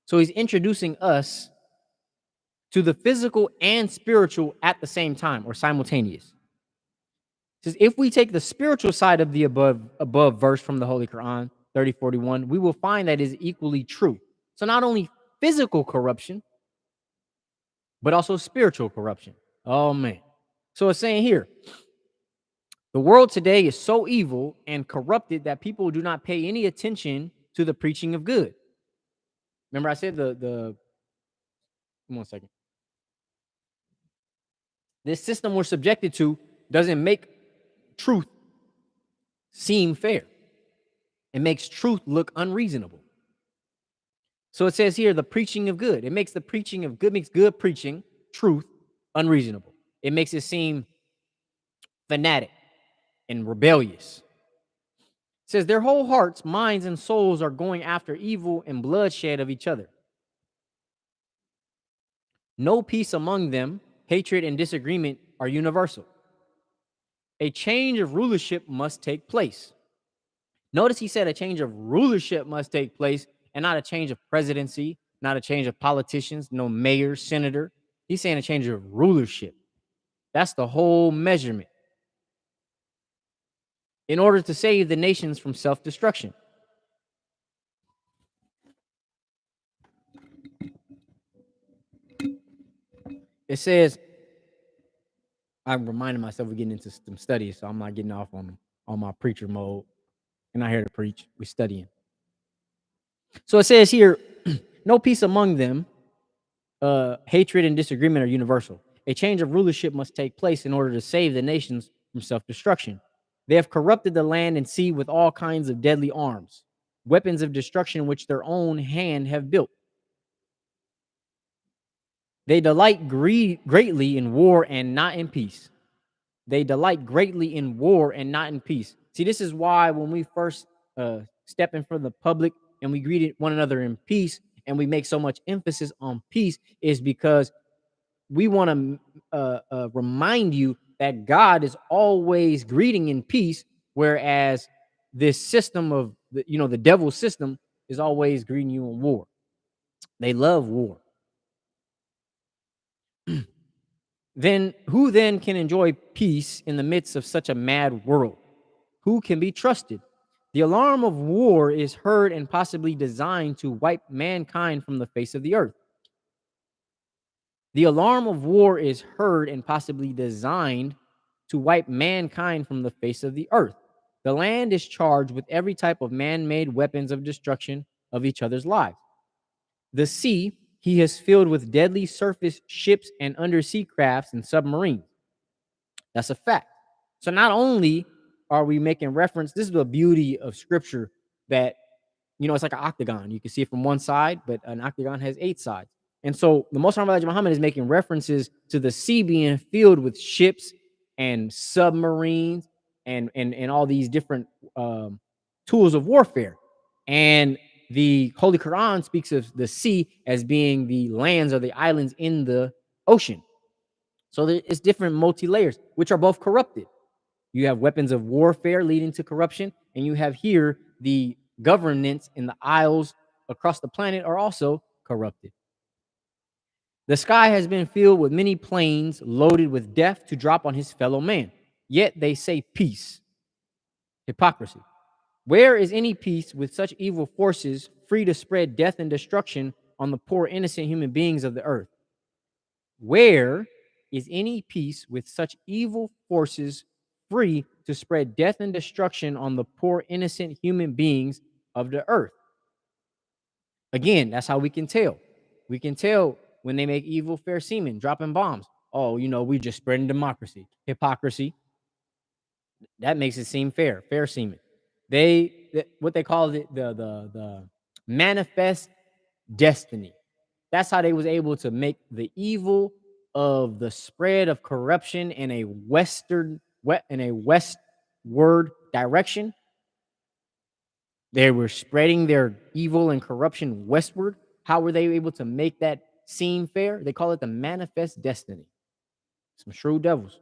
Speaker 1: So he's introducing us to the physical and spiritual at the same time, or simultaneous. It says if we take the spiritual side of the above verse from the Holy Quran, 30:41, we will find that is equally true. So not only physical corruption, but also spiritual corruption. Oh man. So it's saying here, the world today is so evil and corrupted that people do not pay any attention to the preaching of good. Remember I said the 1 second. This system we're subjected to doesn't make truth seem fair. It makes truth look unreasonable. So it says here, the preaching of good. It makes the preaching of good, makes good preaching, truth, unreasonable. It makes it seem fanatic and rebellious. It says their whole hearts, minds, and souls are going after evil and bloodshed of each other. No peace among them, hatred and disagreement are universal. A change of rulership must take place. Notice he said a change of rulership must take place and not a change of presidency, not a change of politicians, no mayor, senator. He's saying a change of rulership. That's the whole measurement. In order to save the nations from self-destruction. It says, I'm reminding myself of getting into some studies, so I'm not getting off on my preacher mode. And not here to preach. We're studying. So it says here, no peace among them. Hatred and disagreement are universal. A change of rulership must take place in order to save the nations from self-destruction. They have corrupted the land and sea with all kinds of deadly arms, weapons of destruction which their own hand have built. They delight greatly in war and not in peace. They delight greatly in war and not in peace. See, this is why when we first step in front of the public and we greet one another in peace and we make so much emphasis on peace is because we want to remind you that God is always greeting in peace, whereas this system of the devil's system is always greeting you in war. They love war. Then who then can enjoy peace in the midst of such a mad world? Who can be trusted? The alarm of war is heard and possibly designed to wipe mankind from the face of the earth. The alarm of war is heard and possibly designed to wipe mankind from the face of the earth. The land is charged with every type of man-made weapons of destruction of each other's lives. The sea he has filled with deadly surface ships and undersea crafts and submarines. That's a fact. So not only are we making reference, this is the beauty of scripture that, it's like an octagon. You can see it from one side, but an octagon has 8 sides. And so the Most High Elijah Muhammad is making references to the sea being filled with ships and submarines and all these different tools of warfare. And the Holy Quran speaks of the sea as being the lands or the islands in the ocean. So it's different multi-layers, which are both corrupted. You have weapons of warfare leading to corruption, and you have here the governance in the isles across the planet are also corrupted. The sky has been filled with many planes loaded with death to drop on his fellow man. Yet they say peace. Hypocrisy. Where is any peace with such evil forces free to spread death and destruction on the poor innocent human beings of the earth? Where is any peace with such evil forces free to spread death and destruction on the poor innocent human beings of the earth? Again, that's how we can tell. We can tell when they make evil fair seeming, dropping bombs. Oh, we're just spreading democracy. Hypocrisy. That makes it seem fair seeming. What they call it, the manifest destiny. That's how they was able to make the evil of the spread of corruption in a westward direction. They were spreading their evil and corruption westward. How were they able to make that seem fair? They call it the manifest destiny. Some shrewd devils.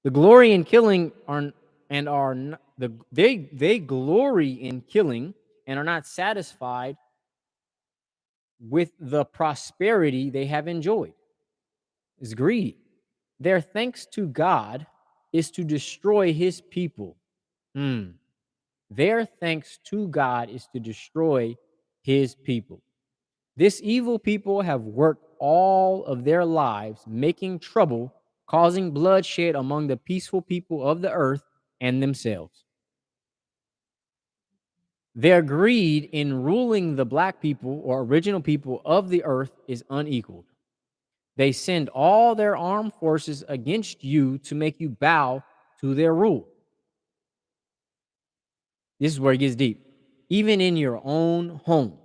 Speaker 1: The glory in killing they glory in killing and are not satisfied with the prosperity they have enjoyed. It's greedy. Their thanks to God is to destroy his people. Their thanks to God is to destroy his people. This evil people have worked all of their lives making trouble, causing bloodshed among the peaceful people of the earth and themselves. Their greed in ruling the black people or original people of the earth is unequaled. They send all their armed forces against you to make you bow to their rule. This is where it gets deep. Even in your own home,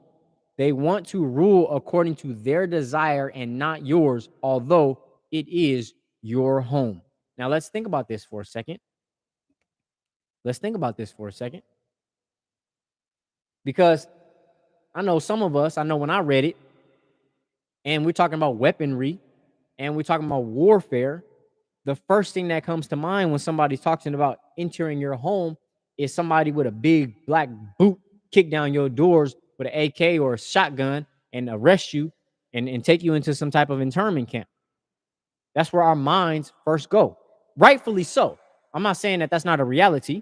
Speaker 1: they want to rule according to their desire and not yours, although it is your home. Now, let's think about this for a second. Because I know some of us, I know when I read it, and we're talking about weaponry, and we're talking about warfare, the first thing that comes to mind when somebody's talking about entering your home is somebody with a big black boot kick down your doors with an AK or a shotgun and arrest you and take you into some type of internment camp. That's where our minds first go. Rightfully so. I'm not saying that that's not a reality,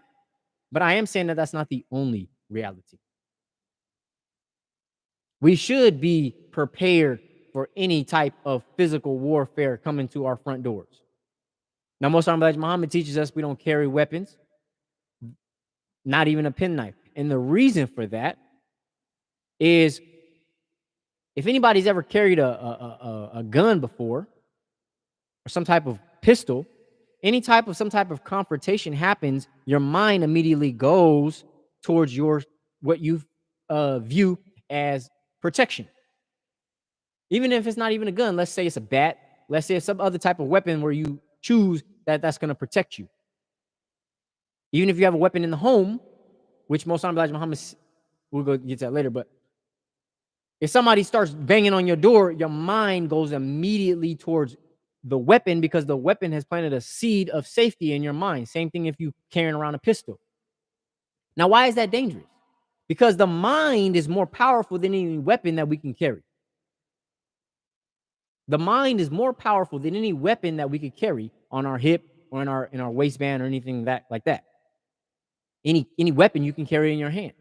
Speaker 1: but I am saying that that's not the only reality. We should be prepared for any type of physical warfare coming to our front doors. Now, most of Muhammad teaches us we don't carry weapons, not even a penknife. And the reason for that is if anybody's ever carried a gun before or some type of pistol, some type of confrontation happens, your mind immediately goes towards what you view as protection. Even if it's not even a gun, let's say it's a bat, let's say it's some other type of weapon where you choose that's going to protect you. Even if you have a weapon in the home, which most Elijah Muhammad, we'll go get to that later, but if somebody starts banging on your door, your mind goes immediately towards the weapon because the weapon has planted a seed of safety in your mind. Same thing if you carrying around a pistol. Now, why is that dangerous? Because the mind is more powerful than any weapon that we can carry. The mind is more powerful than any weapon that we could carry on our hip or in our waistband or anything like that. Any weapon you can carry in your hand.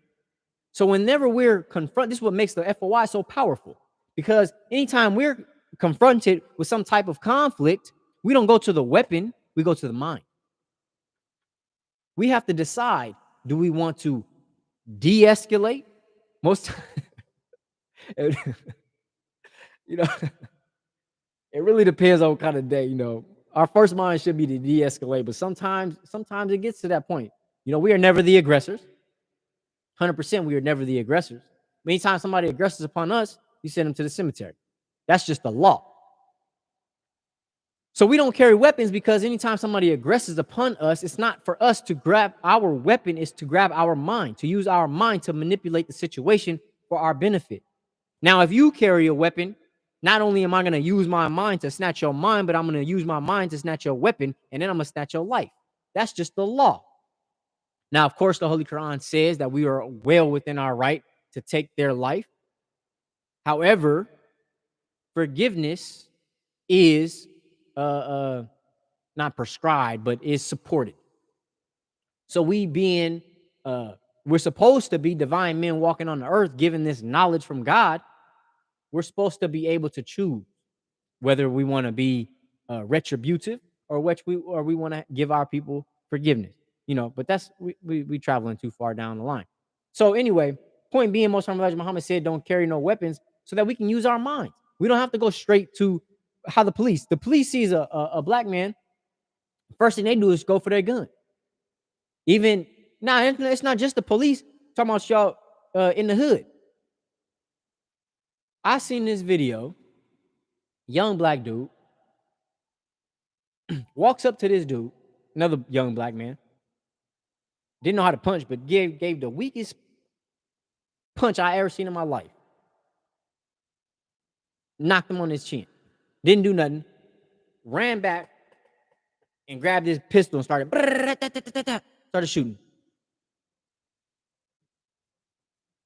Speaker 1: So whenever we're confronted, this is what makes the FOI so powerful. Because anytime we're confronted with some type of conflict, we don't go to the weapon, we go to the mind. We have to decide, do we want to de-escalate? Most it really depends on what kind of day, Our first mind should be to de-escalate, but sometimes it gets to that point. We are never the aggressors. 100%, we are never the aggressors. Anytime somebody aggresses upon us, you send them to the cemetery. That's just the law. So we don't carry weapons because anytime somebody aggresses upon us, it's not for us to grab our weapon, it's to grab our mind, to use our mind to manipulate the situation for our benefit. Now, if you carry a weapon, not only am I going to use my mind to snatch your mind, but I'm going to use my mind to snatch your weapon, and then I'm going to snatch your life. That's just the law. Now, of course, the Holy Quran says that we are well within our right to take their life. However, forgiveness is not prescribed, but is supported. So we're supposed to be divine men walking on the earth, given this knowledge from God. We're supposed to be able to choose whether we want to be retributive or we want to give our people forgiveness. But that's we traveling too far down the line. So anyway, point being, most Elijah Muhammad said, don't carry no weapons so that we can use our minds. We don't have to go straight to how the police sees a black man. First thing they do is go for their gun. Even now, it's not just the police. Talking about y'all in the hood. I seen this video. Young black dude walks up to this dude, another young black man. Didn't know how to punch, but gave the weakest punch I ever seen in my life. Knocked him on his chin. Didn't do nothing. Ran back and grabbed his pistol and started shooting.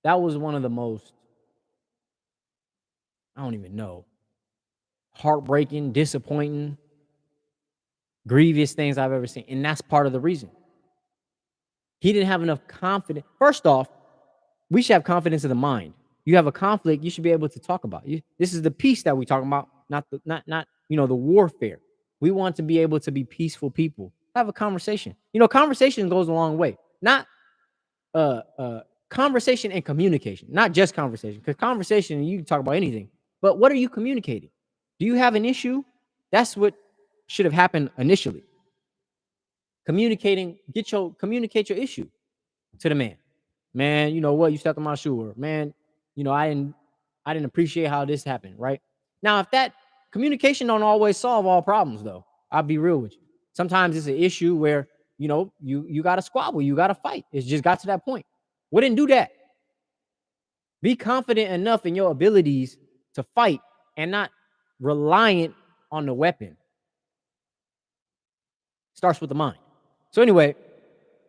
Speaker 1: That was one of the most, I don't even know, heartbreaking, disappointing, grievous things I've ever seen. And that's part of the reason. He didn't have enough confidence. First off, we should have confidence in the mind. You have a conflict, you should be able to talk about it. This is the peace that we're talking about, not the warfare. We want to be able to be peaceful people. Have a conversation. Conversation goes a long way. Not conversation and communication, not just conversation. Because conversation, you can talk about anything. But what are you communicating? Do you have an issue? That's what should have happened initially. Communicate your issue to the man. Man, you know what? You stepped on my shoe. Or, man, I didn't appreciate how this happened, right? Now, if that communication don't always solve all problems, though, I'll be real with you. Sometimes it's an issue where, you got to squabble, you got to fight. It's just got to that point. We didn't do that. Be confident enough in your abilities to fight and not reliant on the weapon. Starts with the mind. So anyway,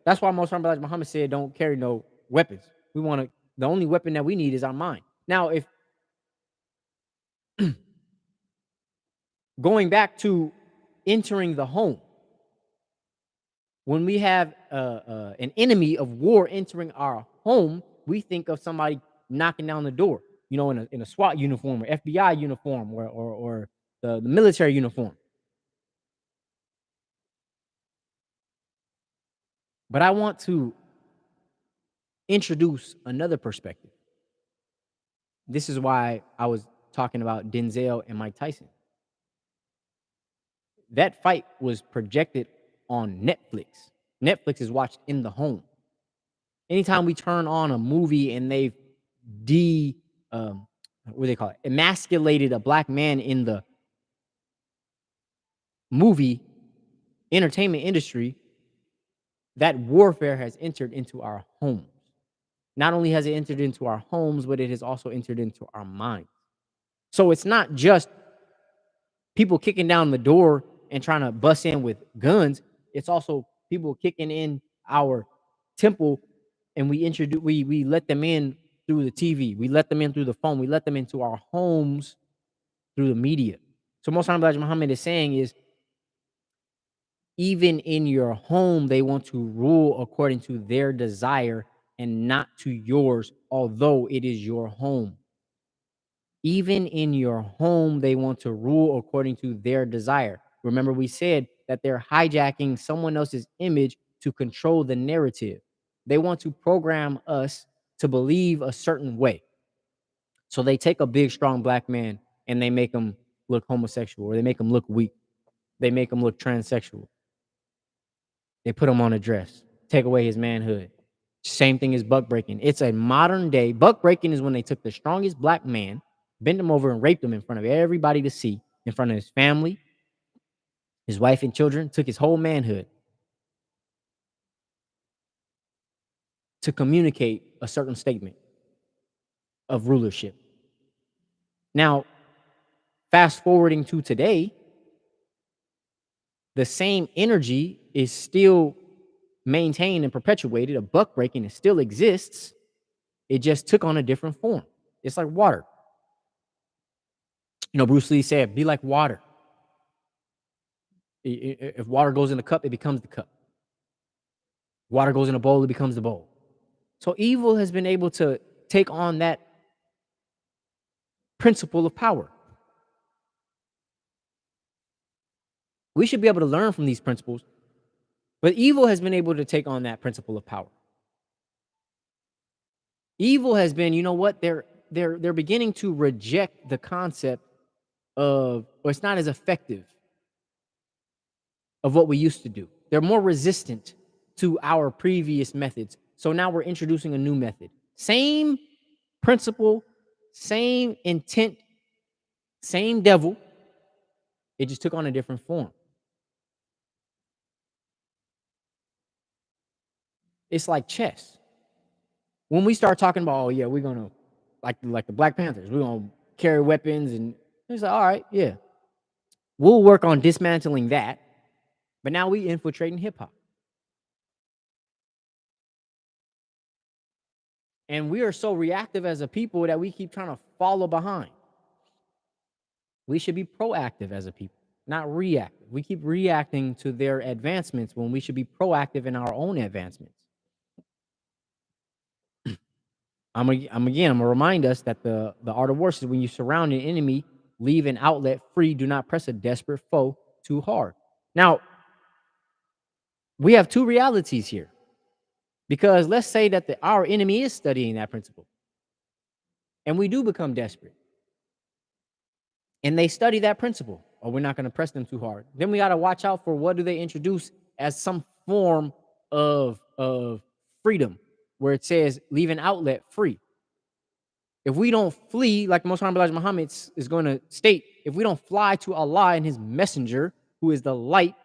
Speaker 1: that's why most Prophet Muhammad said, don't carry no weapons. The only weapon that we need is our mind. Now, if going back to entering the home, when we have an enemy of war entering our home, we think of somebody knocking down the door, in a SWAT uniform or FBI uniform or the military uniform. But I want to introduce another perspective. This is why I was talking about Denzel and Mike Tyson. That fight was projected on Netflix. Netflix is watched in the home. Anytime we turn on a movie and they've emasculated a black man in the movie entertainment industry, that warfare has entered into our homes. Not only has it entered into our homes, but it has also entered into our minds. So it's not just people kicking down the door and trying to bust in with guns. It's also people kicking in our temple, and we let them in through the TV. We let them in through the phone. We let them into our homes through the media. So most Elijah Muhammad is saying is, even in your home, they want to rule according to their desire and not to yours, although it is your home. Even in your home, they want to rule according to their desire. Remember, we said that they're hijacking someone else's image to control the narrative. They want to program us to believe a certain way. So they take a big, strong black man and they make him look homosexual, or they make him look weak. They make him look transsexual. They put him on a dress, take away his manhood. Same thing as buck breaking. It's a modern day. Buck breaking is when they took the strongest black man, bent him over, and raped him in front of everybody to see, in front of his family, his wife and children, took his whole manhood to communicate a certain statement of rulership. Now, fast forwarding to today, the same energy is still maintained and perpetuated. A buck breaking, it still exists. It just took on a different form. It's like water. Bruce Lee said, be like water. If water goes in a cup, it becomes the cup. Water goes in a bowl, it becomes the bowl. So evil has been able to take on that principle of power. We should be able to learn from these principles, but evil has been able to take on that principle of power. Evil has been, they're beginning to reject the concept of, or it's not as effective of what we used to do. They're more resistant to our previous methods. So now we're introducing a new method. Same principle, same intent, same devil. It just took on a different form. It's like chess. When we start talking about, oh yeah, we're gonna like the Black Panthers, we're gonna carry weapons, and it's like, all right, yeah, we'll work on dismantling that. But now we infiltrating hip hop, and we are so reactive as a people that we keep trying to follow behind. We should be proactive as a people, not reactive. We keep reacting to their advancements when we should be proactive in our own advancements. I'm gonna remind us that the art of war is when you surround an enemy, leave an outlet free. Do not press a desperate foe too hard. Now, we have two realities here, because let's say that our enemy is studying that principle, and we do become desperate, and they study that principle. Oh, we're not going to press them too hard. Then we got to watch out for what do they introduce as some form of freedom, where it says leave an outlet free. If we don't flee, like Most Honorable Elijah Muhammad is going to state, if we don't fly to Allah and his messenger, who is the light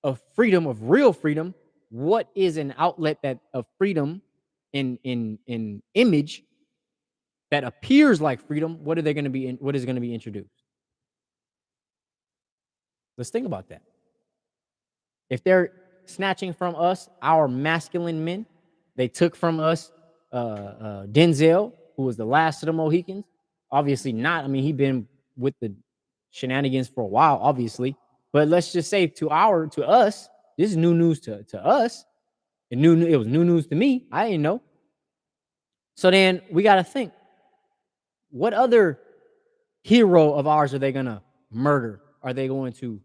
Speaker 1: of freedom, of real freedom, what is an outlet that of freedom in image that appears like freedom? What are they going to be? What is going to be introduced? Let's think about that. If they're snatching from us our masculine men, they took from us Denzel, who was the last of the Mohicans. Obviously not. I mean, he'd been with the shenanigans for a while, obviously. But let's just say to us, this is new news to us. It was new news to me. I didn't know. So then we got to think, what other hero of ours are they gonna murder? Are they going to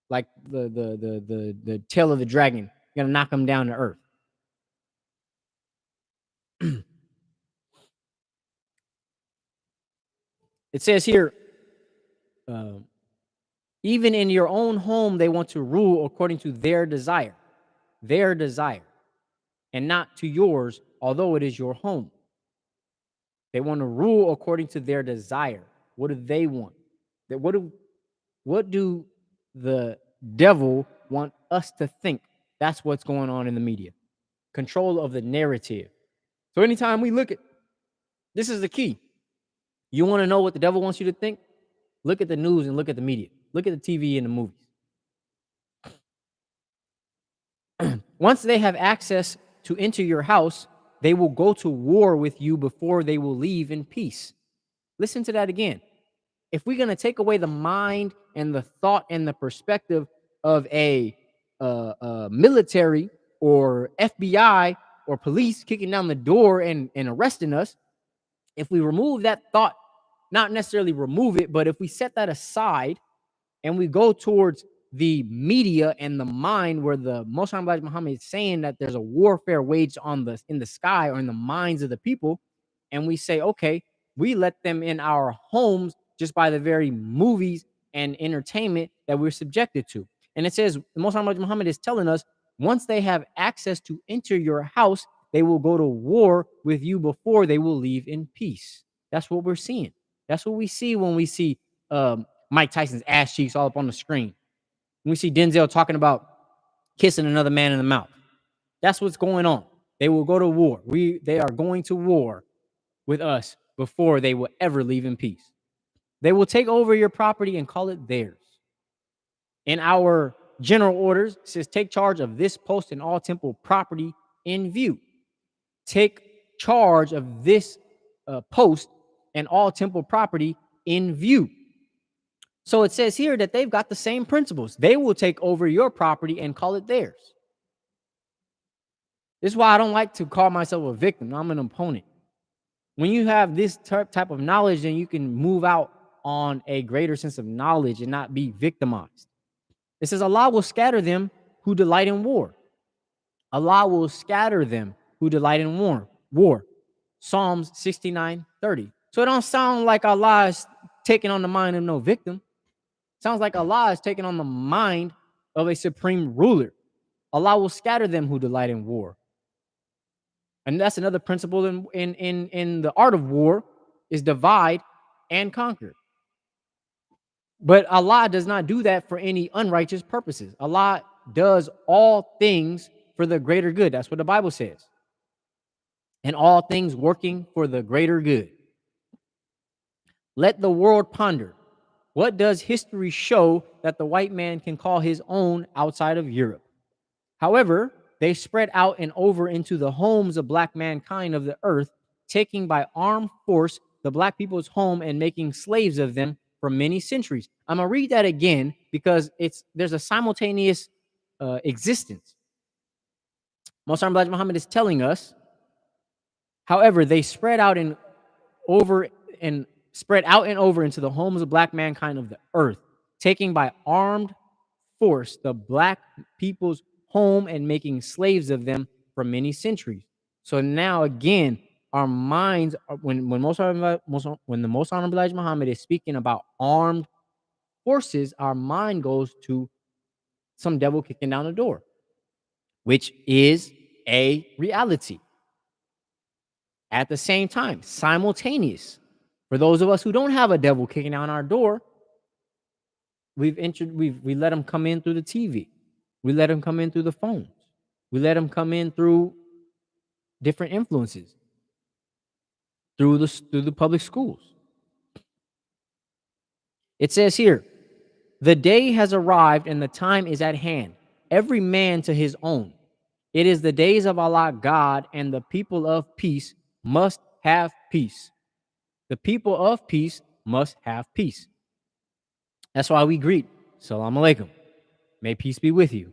Speaker 1: like the tail of the dragon, gonna knock him down to earth? It says here, even in your own home, they want to rule according to their desire, and not to yours, although it is your home. They want to rule according to their desire. What do they want? What do the devil want us to think? That's what's going on in the media. Control of the narrative. So anytime we look at, this is the key. You want to know what the devil wants you to think? Look at the news and look at the media. Look at the TV and the movies. Once they have access to enter your house, they will go to war with you before they will leave in peace. Listen to that again. If we're going to take away the mind and the thought and the perspective of a military or FBI or police kicking down the door and arresting us, if we remove that thought, not necessarily remove it, but if we set that aside and we go towards the media and the mind, where the Most High Muhammad is saying that there's a warfare waged in the sky or in the minds of the people, and we say, okay, we let them in our homes just by the very movies and entertainment that we're subjected to. And it says, the Most High Muhammad is telling us, once they have access to enter your house, they will go to war with you before they will leave in peace. That's what we're seeing. That's what we see when we see Mike Tyson's ass cheeks all up on the screen. When we see Denzel talking about kissing another man in the mouth. That's what's going on. They will go to war. They are going to war with us before they will ever leave in peace. They will take over your property and call it theirs. In our general orders, it says, take charge of this post and all temple property in view. Take charge of this post and all temple property in view. So it says here that they've got the same principles. They will take over your property and call it theirs. This is why I don't like to call myself a victim. I'm an opponent. When you have this type of knowledge, then you can move out on a greater sense of knowledge and not be victimized. It says Allah will scatter them who delight in war. Allah will scatter them who delight in war. Psalms 69:30. So it don't sound like Allah is taking on the mind of no victim. Sounds like Allah is taking on the mind of a supreme ruler. Allah will scatter them who delight in war. And that's another principle in the art of war is divide and conquer. But Allah does not do that for any unrighteous purposes. Allah does all things for the greater good. That's what the Bible says. And all things working for the greater good. Let the world ponder. What does history show that the white man can call his own outside of Europe? However, they spread out and over into the homes of black mankind of the earth, taking by armed force the black people's home and making slaves of them for many centuries. I'm gonna read that again because there's a simultaneous existence. Most Black Muhammad is telling us, however, they spread out and over into the homes of black mankind of the earth, taking by armed force the black people's home and making slaves of them for many centuries. So now again, our minds when the Most Honorable Elijah Muhammad is speaking about armed forces, our mind goes to some devil kicking down the door, which is a reality. At the same time, simultaneous. For those of us who don't have a devil kicking down our door, we let them come in through the TV. We let them come in through the phones. We let them come in through different influences, through the public schools. It says here, the day has arrived and the time is at hand, every man to his own. It is the days of Allah God, and the people of peace must have peace. The people of peace must have peace. That's why we greet, Salam Alaikum. May peace be with you.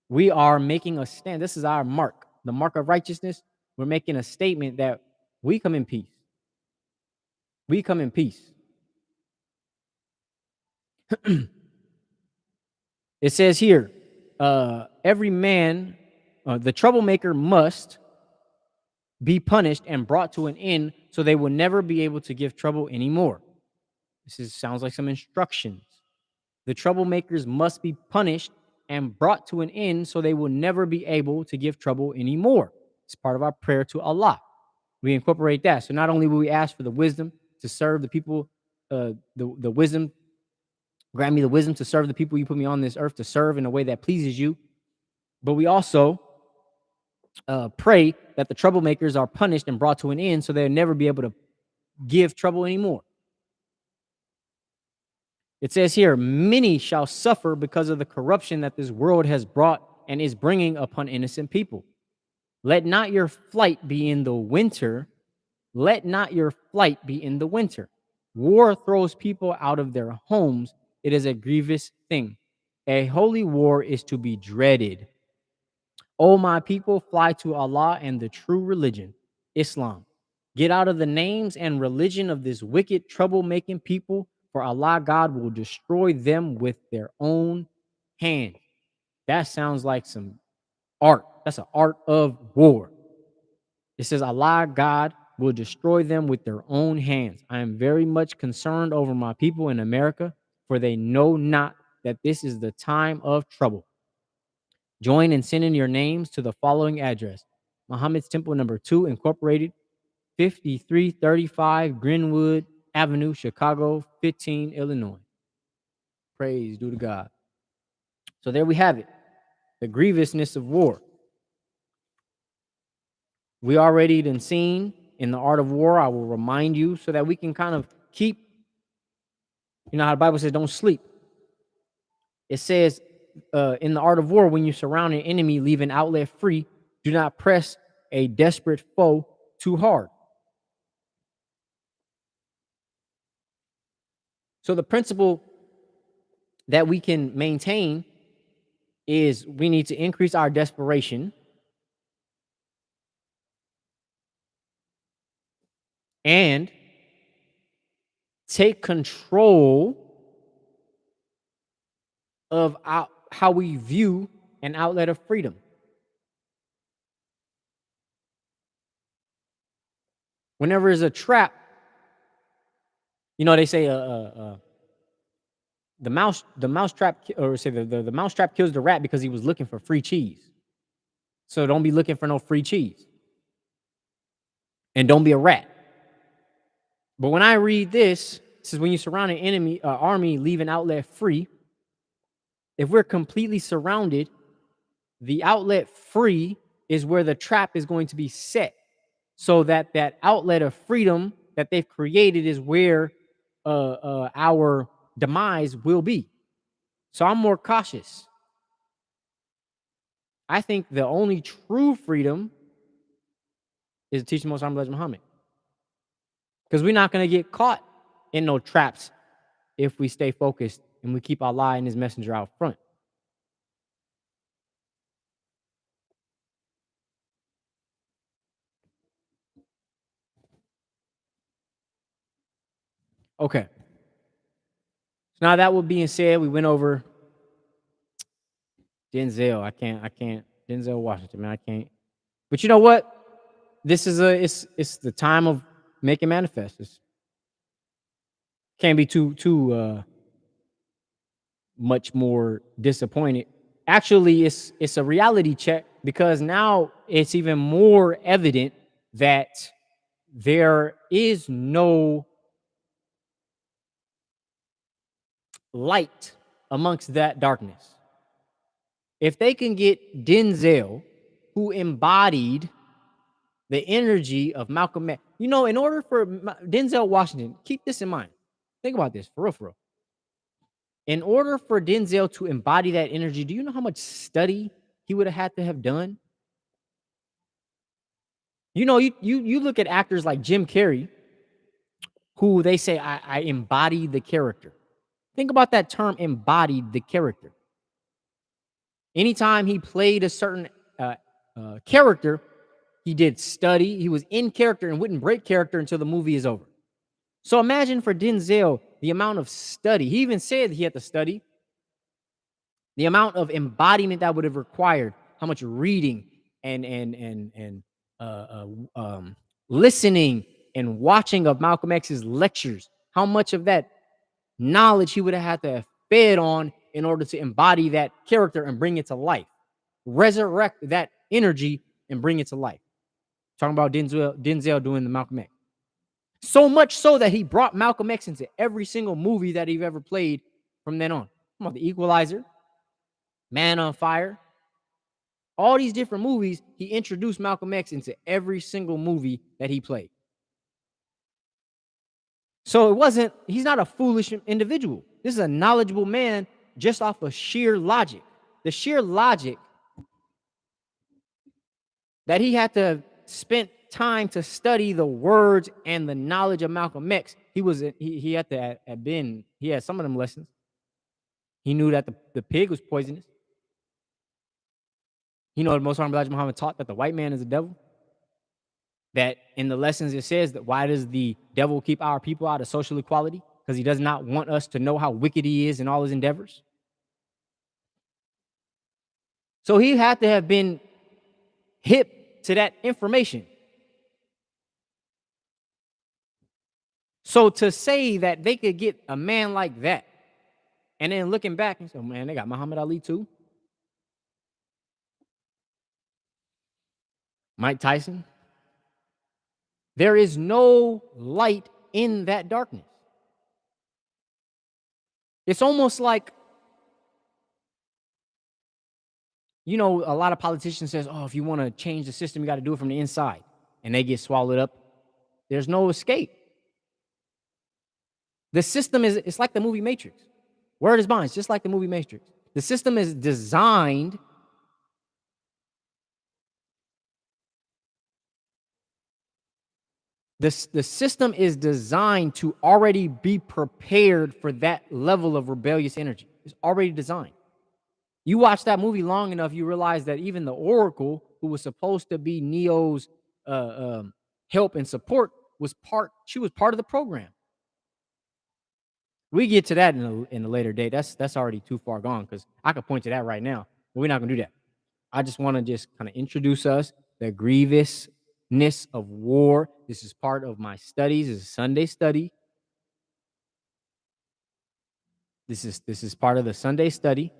Speaker 1: We are making a stand. This is our mark, the mark of righteousness. We're making a statement that we come in peace. We come in peace. It says here, every man, the troublemaker must be punished and brought to an end so they will never be able to give trouble anymore. Sounds like some instructions. The troublemakers must be punished and brought to an end so they will never be able to give trouble anymore. It's part of our prayer to Allah. We incorporate that. So not only will we ask for the wisdom to serve the people, the wisdom, grant me the wisdom to serve the people you put me on this earth to serve in a way that pleases you, but we also pray that the troublemakers are punished and brought to an end so they'll never be able to give trouble anymore. It says here, many shall suffer because of the corruption that this world has brought and is bringing upon innocent people. Let not your flight be in the winter. Let not your flight be in the winter. War throws people out of their homes. It is a grievous thing. A holy war is to be dreaded. O my people, fly to Allah and the true religion, Islam. Get out of the names and religion of this wicked, troublemaking people, for Allah God will destroy them with their own hand. That sounds like some art. That's an art of war. It says Allah God will destroy them with their own hands. I am very much concerned over my people in America, for they know not that this is the time of trouble. Join in sending your names to the following address: Muhammad's Temple Number 2, Incorporated, 5335 Greenwood Avenue, Chicago, 15, Illinois. Praise due to God. So there we have it. The grievousness of war. We already done seen in the art of war. I will remind you so that we can kind of keep, you know how the Bible says, don't sleep. It says in the art of war, when you surround an enemy, leave an outlet free. Do not press a desperate foe too hard. So the principle that we can maintain is we need to increase our desperation and take control of how we view an outlet of freedom. Whenever there's a trap, you know, they say the mousetrap, or say the mousetrap kills the rat because he was looking for free cheese. So don't be looking for no free cheese, and don't be a rat. But when I read this, it says when you surround an enemy army, leave an outlet free. If we're completely surrounded, the outlet free is where the trap is going to be set, so that that outlet of freedom that they've created is where our demise will be. So I'm more cautious. I think the only true freedom is to teach the Most High Muhammad, because we're not going to get caught in no traps if we stay focused and we keep Allah and His messenger out front. Okay. So now that being said, we went over Denzel. I can't. Denzel Washington, man, I can't. But you know what? This is it's the time of making manifests. Can't be too much more disappointed. Actually, it's a reality check, because now it's even more evident that there is no light amongst that darkness. If they can get Denzel, who embodied the energy of Malcolm X, in order for Denzel Washington, keep this in mind. Think about this, for real, for real. In order for Denzel to embody that energy, do you know how much study he would have had to have done? You look at actors like Jim Carrey, who they say, I embody the character. Think about that term, embodied the character. Anytime he played a certain character, he did study. He was in character and wouldn't break character until the movie is over. So imagine for Denzel the amount of study. He even said he had to study. The amount of embodiment that would have required, how much reading and listening and watching of Malcolm X's lectures, how much of that knowledge he would have had to have fed on in order to embody that character and bring it to life, resurrect that energy and bring it to life. Talking about Denzel doing the Malcolm X. So much so that he brought Malcolm X into every single movie that he ever played from then on. Come on, The Equalizer, Man on Fire, all these different movies, he introduced Malcolm X into every single movie that he played. So he's not a foolish individual. This is a knowledgeable man just off of sheer logic. The sheer logic that he had to spend time to study the words and the knowledge of Malcolm X. He had to have been, he had some of them lessons. He knew that the pig was poisonous. The Most High Muhammad taught that the white man is a devil. That in the lessons it says that why does the devil keep our people out of social equality? Because he does not want us to know how wicked he is in all his endeavors. So he had to have been hip to that information. So to say that they could get a man like that, and then looking back and say, oh, man, they got Muhammad Ali too. Mike Tyson. There is no light in that darkness. It's almost like, a lot of politicians says, oh, if you want to change the system, you got to do it from the inside. And they get swallowed up. There's no escape. The system it's like the movie Matrix. Word is bond. It's just like the movie Matrix. The system is designed the system is designed to already be prepared for that level of rebellious energy. It's already designed. You watch that movie long enough, you realize that even the Oracle, who was supposed to be Neo's help and support, she was part of the program. We get to that in a later date. That's already too far gone, because I could point to that right now, but we're not gonna do that. I just want to just kind of introduce us the grievousness of war. This is part of my studies. It's a Sunday study. This is part of the Sunday study,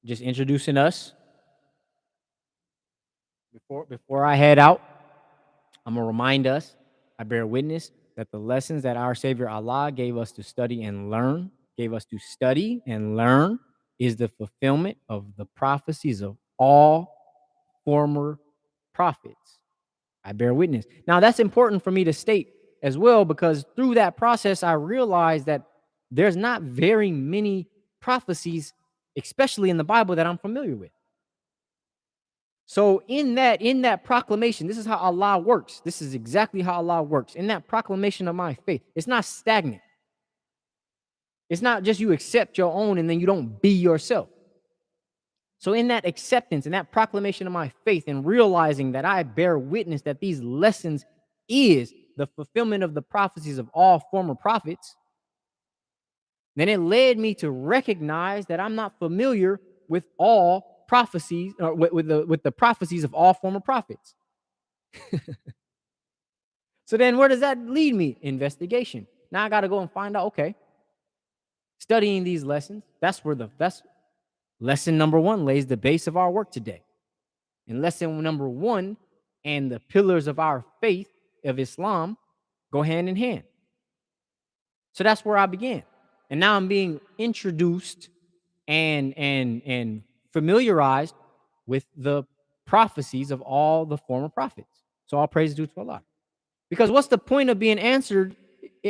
Speaker 1: just introducing us. Before I head out, I'm gonna remind us, I bear witness that the lessons that our Savior Allah gave us to study and learn, is the fulfillment of the prophecies of all former prophets. I bear witness. Now, that's important for me to state as well, because through that process, I realized that there's not very many prophecies, especially in the Bible, that I'm familiar with. So in that proclamation, this is how Allah works. This is exactly how Allah works. In that proclamation of my faith, it's not stagnant. It's not just you accept your own and then you don't be yourself. So in that acceptance and that proclamation of my faith and realizing that I bear witness that these lessons is the fulfillment of the prophecies of all former prophets, then it led me to recognize that I'm not familiar with all prophecies, or with the prophecies of all former prophets. So then where does that lead me? Investigation. Now I got to go and find out, okay, studying these lessons, that's lesson number 1 lays the base of our work today. And lesson number 1 and the pillars of our faith of Islam go hand in hand. So that's where I began. And now I'm being introduced and familiarized with the prophecies of all the former prophets. So all praise due to Allah. Because what's the point of being answered?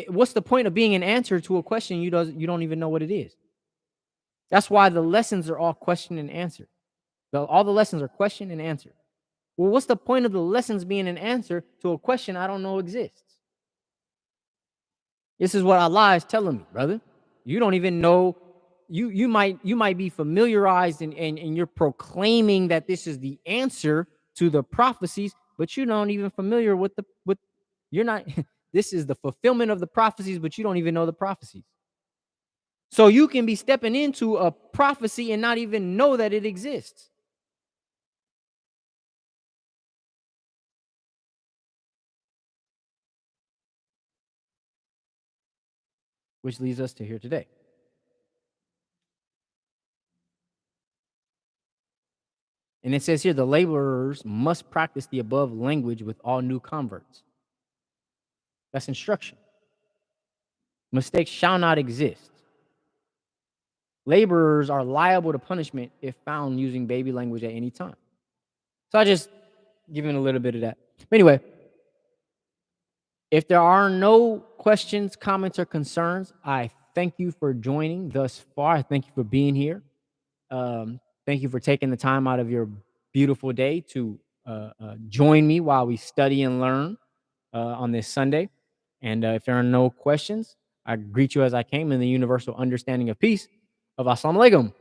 Speaker 1: What's the point of being an answer to a question you don't even know what it is? That's why the lessons are all question and answer. All the lessons are question and answer. Well, what's the point of the lessons being an answer to a question I don't know exists? This is what Allah is telling me, brother. You don't even know. You might be familiarized and you're proclaiming that this is the answer to the prophecies, but you don't even familiar with you're not. This is the fulfillment of the prophecies, but you don't even know the prophecies. So you can be stepping into a prophecy and not even know that it exists. Which leads us to here today. And it says here, the laborers must practice the above language with all new converts. That's instruction. Mistakes shall not exist. Laborers are liable to punishment if found using baby language at any time. So I just given a little bit of that. But anyway, if there are no questions, comments, or concerns, I thank you for joining thus far. I thank you for being here. Thank you for taking the time out of your beautiful day to join me while we study and learn on this Sunday. And if there are no questions, I greet you as I came in the universal understanding of peace of Assalamu alaikum.